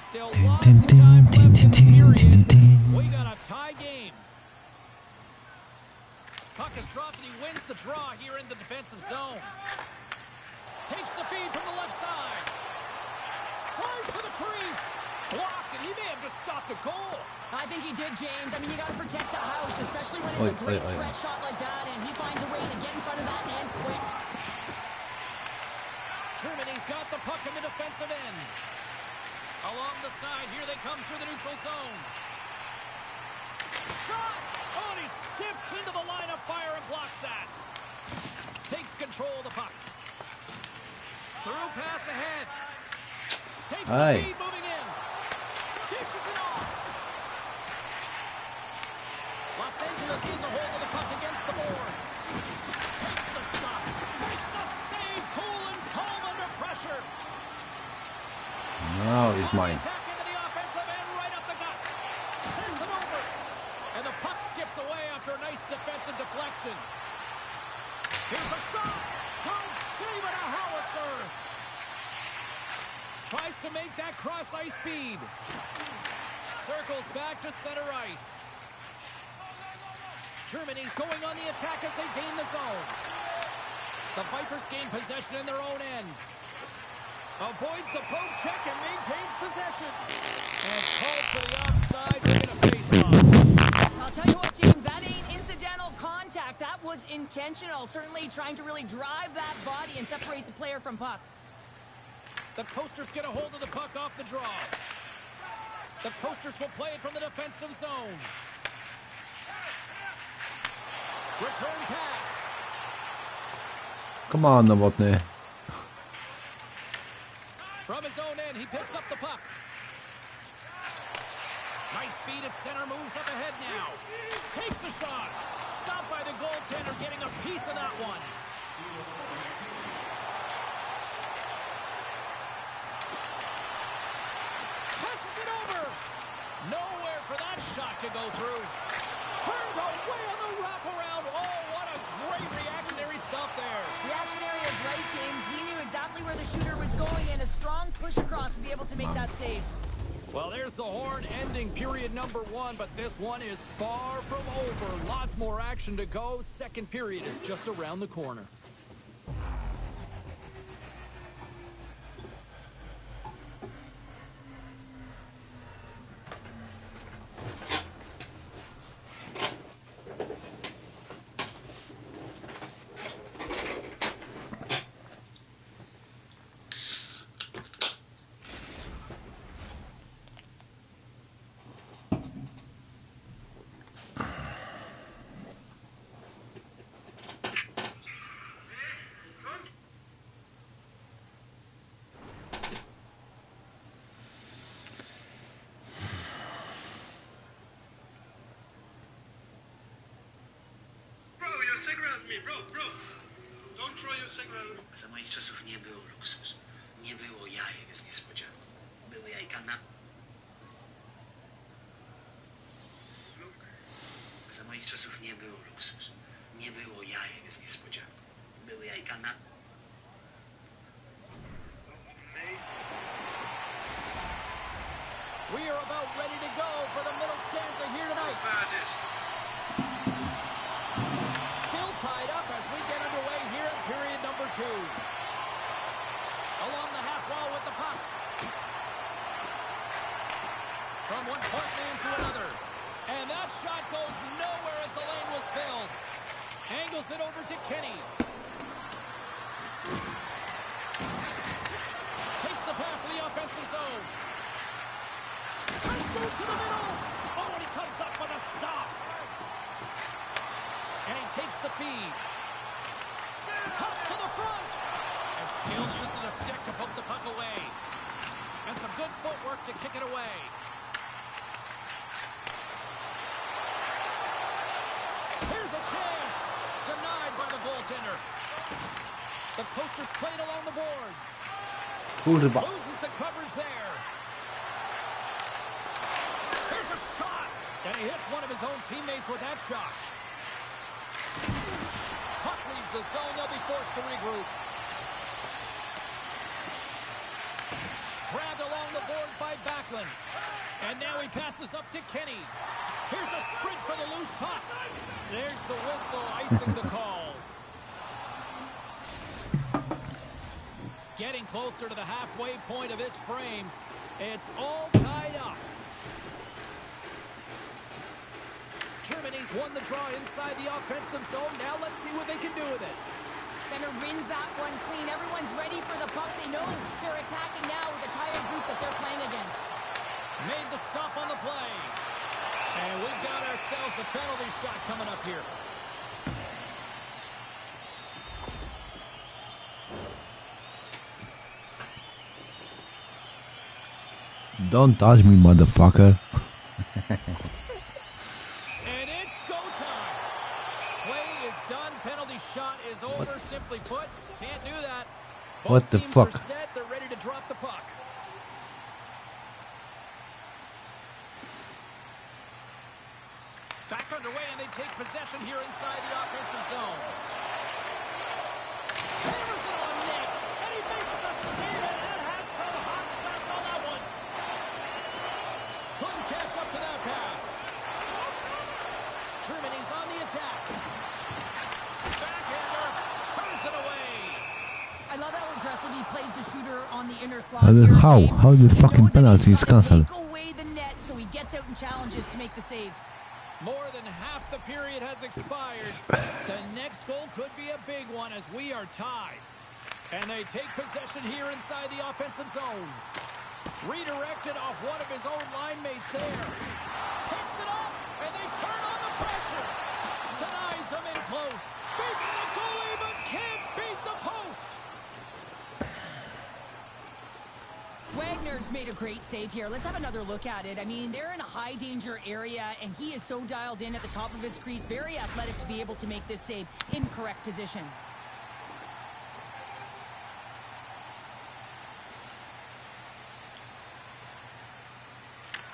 Still lots of time left in the period. We got a tie game. Puck is dropped and he wins the draw here in the defensive zone. Takes the feed from the left side. Tries to the crease. Blocked, and he may have just stopped a goal. I think he did, James. I mean, you got to protect the house, especially when it's a great threat shot like that, and he finds a way to get in front of that man quick. Germany's got the puck in the defensive end. Along the side, here they come through the neutral zone. Shot! Oh, and he steps into the line of fire and blocks that. Takes control of the puck. Through pass ahead. Takes the feed, moving in. Dishes it off. Los Angeles gets a hold of the puck against the boards. Takes the shot. Makes the save. Cool and calm under pressure. Now he's mine. Attack into the offensive end, right up the gut. Sends it over. And the puck skips away after a nice defensive deflection. Here's a shot. Don't save it, a howitzer. Tries to make that cross-ice feed. Circles back to center ice. Germany's going on the attack as they gain the zone. The Vipers gain possession in their own end. Avoids the poke check and maintains possession. And called for the offside, making a face-off. I'll tell you what, James, that ain't incidental contact. That was intentional. Certainly trying to really drive that body and separate the player from puck. The Coasters get a hold of the puck off the draw. The Coasters will play it from the defensive zone. Return pass. Come on, Novotny. From his own end, he picks up the puck. Nice feed at center, moves up ahead now. Takes the shot. Stopped by the goaltender, getting a piece of that one. Passes it over. Nowhere for that shot to go through. Turned away on the wraparound. Oh, what a great reactionary stop there. Reactionary is right, James. He knew exactly where the shooter was going and a strong push across to be able to make that save. Well, there's the horn ending period number 1, but this one is far from over. Lots more action to go. Second period is just around the corner. Bro, don't throw your cigarette at me. Za moich czasów nie było luksus. Nie było jajek z niespodzianką. Były jajka na... Za moich czasów nie było luksus. Nie było jajek z niespodzianką. Były jajka na... We are about ready to go for the middle stanza here tonight. Still tied up as we get underway here in period number 2. Along the half wall with the puck. From one point man to another. And that shot goes nowhere as the lane was filled. Angles it over to Kenny. Takes the pass in the offensive zone. Nice move to the middle. Oh, and he comes up with a stop. And he takes the feed. Cuts to the front. And skill using a stick to poke the puck away. And some good footwork to kick it away. Here's a chance. Denied by the goaltender. The Coasters played along the boards. Kurwa. Loses the coverage there. Here's a shot. And he hits one of his own teammates with that shot. Puck leaves the zone. They'll be forced to regroup. Grabbed along the boards by Backlund. And now he passes up to Kenny. Here's a sprint for the loose puck. There's the whistle, icing the call. closer to the halfway point of this frame. It's all tied up. Germany's won the draw inside the offensive zone. Now let's see what they can do with it. Center wins that one clean. Everyone's ready for the puck. They know they're attacking now with the tired group that they're playing against. Made the stop on the play. And we've got ourselves a penalty shot coming up here. Don't touch me, motherfucker. And it's go time. Play is done. Penalty shot is over. Simply put, can't do that. Both What the teams fuck? are set. They're ready to drop the puck. Back underway, and they take possession here inside the offensive zone. Hammers it on net, and he makes the save, and that had some hot sauce on that one. Couldn't catch up to that pass. Germany's on the attack. Backhander turns it away. I love how aggressive he plays the shooter on the inner slot. And then here, how? James. How the He fucking knows that penalty he's is gotta cancelled? Take away the net, so he gets out and challenges to make the save. More than half the period has expired. The next goal could be a big one as we are tied. And they take possession here inside the offensive zone. Redirected off one of his own line mates there. Picks it up, and they turn on the pressure. Denies him in close. Beats the goalie, but can't beat the post. Wagner's made a great save here. Let's have another look at it. I mean, they're in a high-danger area, and he is so dialed in at the top of his crease. Very athletic to be able to make this save in correct position.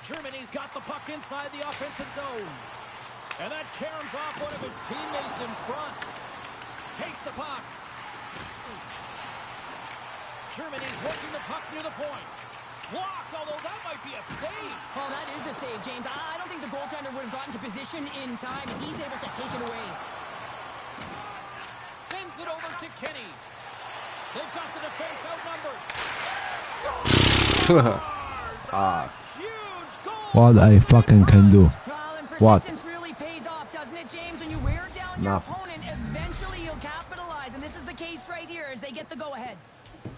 Germany's got the puck inside the offensive zone. And that caroms off one of his teammates in front. Takes the puck. Germany's working the puck near the point. Blocked, although that might be a save. Oh, that is a save, James. I don't think the goaltender would have gotten to position in time, and he's able to take it away. Sends it over to Kenny. They've got the defense outnumbered. Ah. Huge goal. What I fucking can do. Well, and What? persistence really pays off, doesn't it, James? When you wear down your Nothing. opponent, eventually you'll capitalize, and this is the case right here as they get the go-ahead.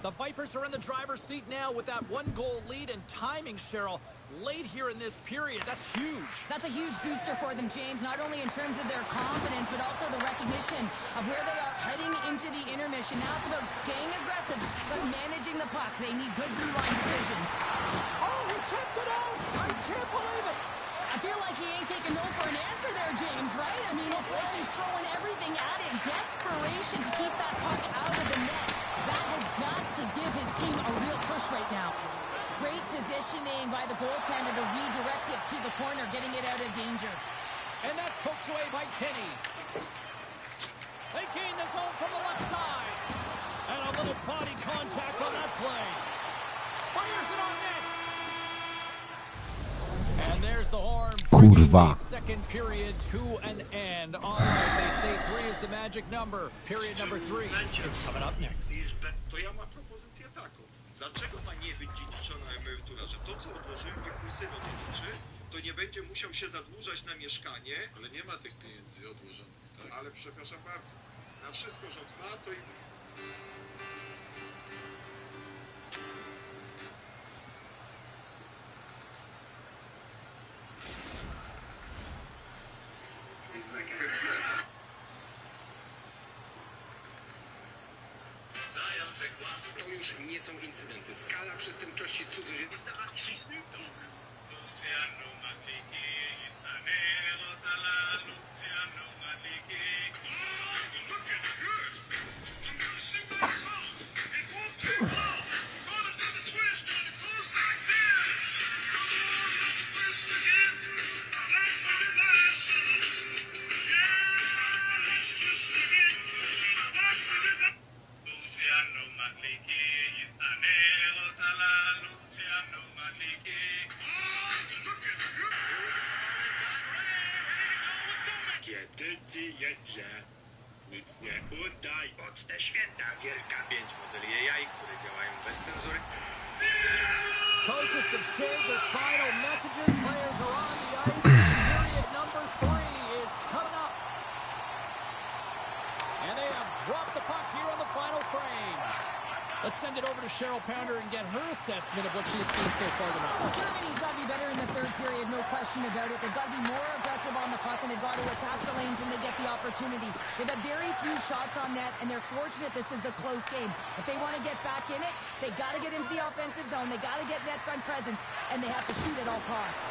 The Vipers are in the driver's seat now with that one-goal lead, and timing, Cheryl, late here in this period. That's huge. That's a huge booster for them, James, not only in terms of their confidence, but also the recognition of where they are heading into the intermission. Now it's about staying aggressive, but managing the puck. They need good blue line decisions. Oh, he kept it out. I can't believe it. I feel like he ain't taking no for an answer there, James, right? I mean, it's like he's throwing everything at it. Desperation to keep that puck out of the net. That has got to give his team a real push right now. Great positioning by the goaltender to redirect it to the corner, getting it out of danger. And that's poked away by Kenny. They gain the zone from the left side. And a little body contact on that play. Fires it on net. And there's the horn. Bringing Kurwa. the second period to an end. All right, they say 3 is the magic number. Period number 3 is coming up next. To ja mam propozycję taką. Dlaczego ma nie być dziedziczona emerytura? Że to, co odłożyłem, niech mój syn odziedziczy, to nie będzie musiał się zadłużać na mieszkanie. Ale nie ma tych pieniędzy odłożonych, tak? Ale przepraszam bardzo, na wszystko rząd ma, to i... To już nie są incydenty. Skala przestępczości cudzoziemskiej. Kiedy ci jest źle, Nic nie udaj. Mocne święta wielka. 5 modeli AI, które działają bez cenzury. Coaches have shared their final messages. Players are on the ice. Period number 3 is coming up. And they have dropped the puck here on the final frame. Let's send it over to Cheryl Pounder and get her assessment of what she's seen so far tonight. Well, Germany's got to be better in the third period, no question about it. They've got to be more aggressive on the puck, and they've got to attack the lanes when they get the opportunity. They've had very few shots on net, and they're fortunate this is a close game. If they want to get back in it, they got to get into the offensive zone. They got to get net front presence, and they have to shoot at all costs.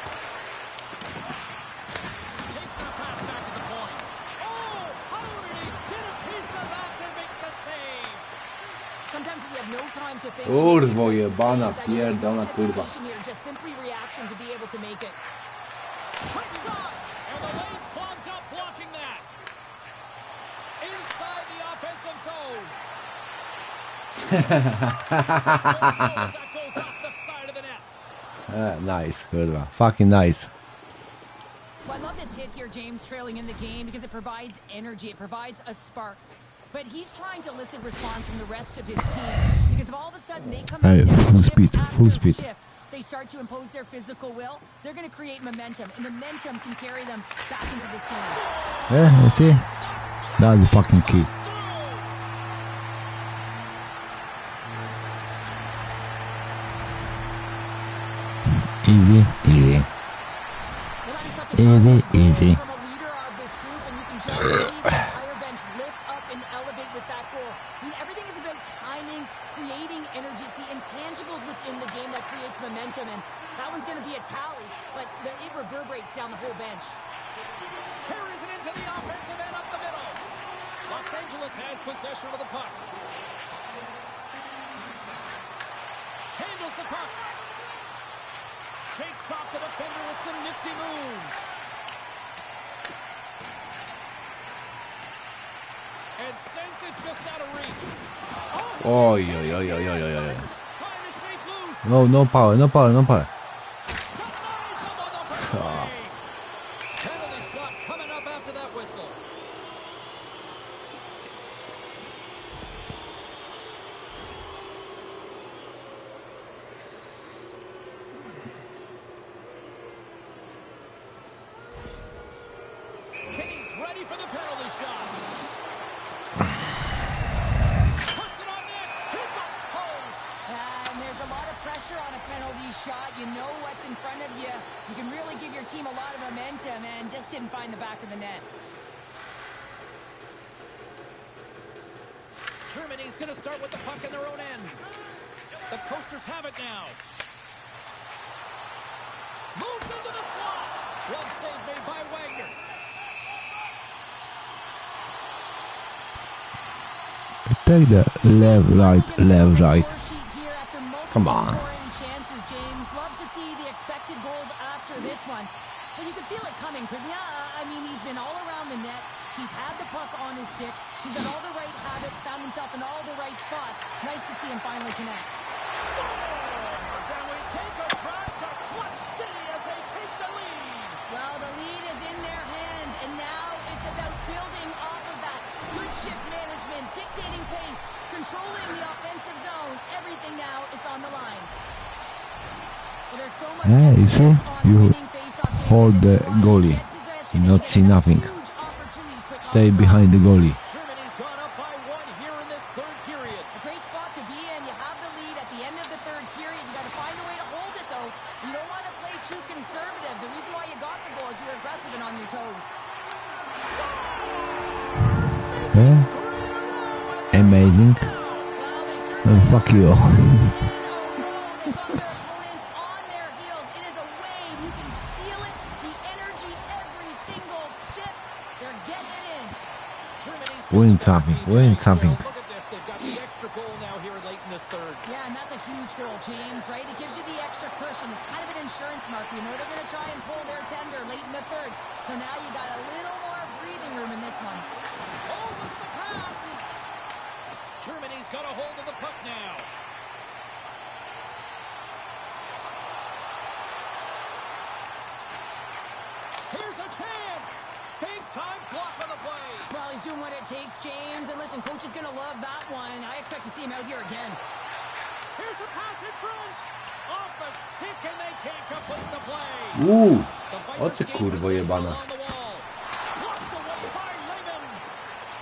Takes that pass back to the point. Oh, how did he get a piece of that to make the save? Sometimes you have no time to think. Kurwo jebana, pierdolona kurwa. Just simply reaction to be able to make it. Quick shot! And the lane's clogged up blocking that. Inside the offensive zone. That goes off the side of the net. Nice, kurwa. Fucking nice. Well, I love this hit here, James, trailing in the game because it provides energy. It provides a spark. But he's trying to elicit response from the rest of his team because if all of a sudden they come out full speed. Shift, they start to impose their physical will, they're going to create momentum, and momentum can carry them back into this game. Yeah, you see? That's the fucking key. Easy, easy. Well, that is such a Easy. from a leader of this group, and you can just see the entire bench lift up and elevate with that goal. I mean, everything is about timing, creating energy. It's the intangibles within the game that creates momentum, and that one's going to be a tally, but it reverberates down the whole bench. Carries it into the offensive end up the middle. Los Angeles has possession of the puck. Handles the puck. Shakes off the defender with some nifty moves. And sends it just out of reach. Oj. Trying to shake loose. No power. Denies him on the breakaway. Penalty shot coming up after that whistle. Kenny's ready for the penalty shot. Puts it on net. Hit the post. And there's a lot of pressure on a penalty shot. You know what's in front of you. You can really give your team a lot of momentum, and just didn't find the back of the net. Germany's going to start with the puck in their own end. The Coasters have it now. Moves into the slot. One save made by Wagner. Take the left, right. Come on. Chances, James. Love to see the expected goals after this one. But you can feel it coming, couldn't you? I mean, he's been all around the net. He's had the puck on his stick. He's had all the right habits, found himself in all the right spots. Nice to see him finally connect. Scores! And we take a drive to Clutch City as they take the lead. Well, the lead is in their hands, and now it's about building off of that. Good shift management, dictating pace, controlling the offensive zone. Everything now is on the line. Well, there's so much You see? You hold the goalie. You not see nothing. Stay behind the goalie. Germany's gone up by 1 here in this third period. A great spot to be in. You have the lead at the end of the third period. You got to find a way to hold it, though. You don't want to play too conservative. The reason why you got the goal is you were aggressive and on your toes. Amazing. Fuck you. Win something. Look at this. They've got the extra goal now here late in this third. Yeah, and that's a huge goal, James, right? It gives you the extra cushion. It's kind of an insurance mark. You know they're going to try and pull their tender late in the third. So now you got a little more breathing room in this one. Oh, look at the pass. Germany's got a hold of the puck now. Here's a chance. Big time block on the play. Well, he's doing what it takes, James. is going to love that one. I expect to see him out here again. Here's a pass in front. Off a stick, and they can't complete the play. O ty kurwo jebana.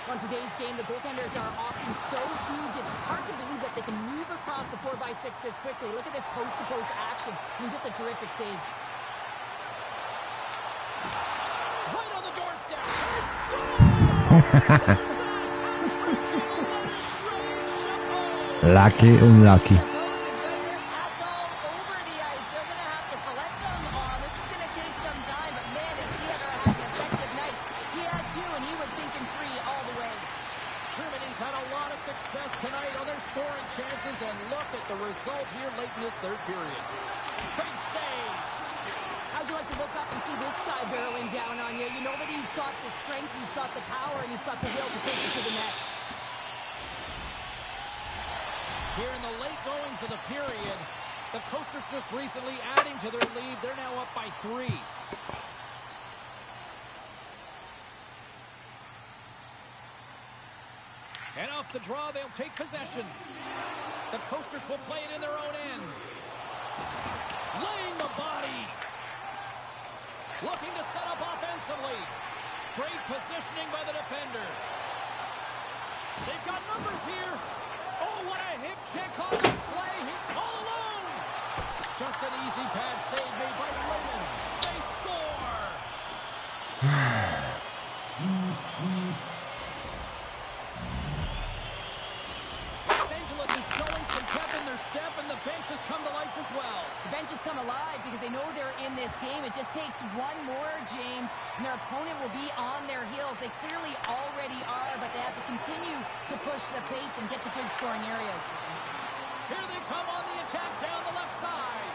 On today's game, the goaltenders are often so huge, it's hard to believe that they can move across the 4x6 this quickly. Look at this post-to-post action. I mean, just a terrific save. Right on the doorstep. He scores! Lucky, unlucky. Tonight on their scoring chances, and look at the result here late in this third period. Big save. How'd you like to look up and see this guy barreling down on you? You know that he's got the strength, he's got the power, and he's got the will to take it to the net. Here in the late goings of the period, the Coasters just recently adding to their lead. They're now up by 3. And off the draw, they'll take possession. The Coasters will play it in their own end. Laying the body. Looking to set up offensively. Great positioning by the defender. They've got numbers here. Oh, what a hip check on the play. All alone. Just an easy pad save made by Raymond. They score. Step, and the bench has come to life as well. The bench has come alive because they know they're in this game. It just takes one more, James, and their opponent will be on their heels. They clearly already are, but they have to continue to push the pace and get to good scoring areas. Here they come on the attack down the left side.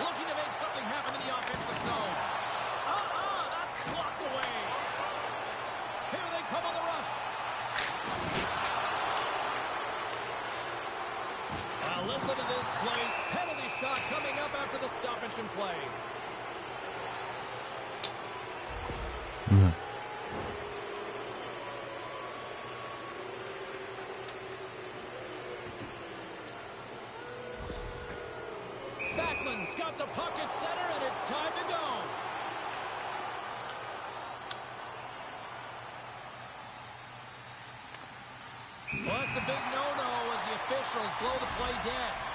Looking to make something happen in the offensive zone. That's blocked away. Here they come on the rush. Well, listen to this play. Penalty shot coming up after the stoppage in play. Backlund's got the puck at center, and it's time to go. Well, that's a big no-no as the officials blow the play dead.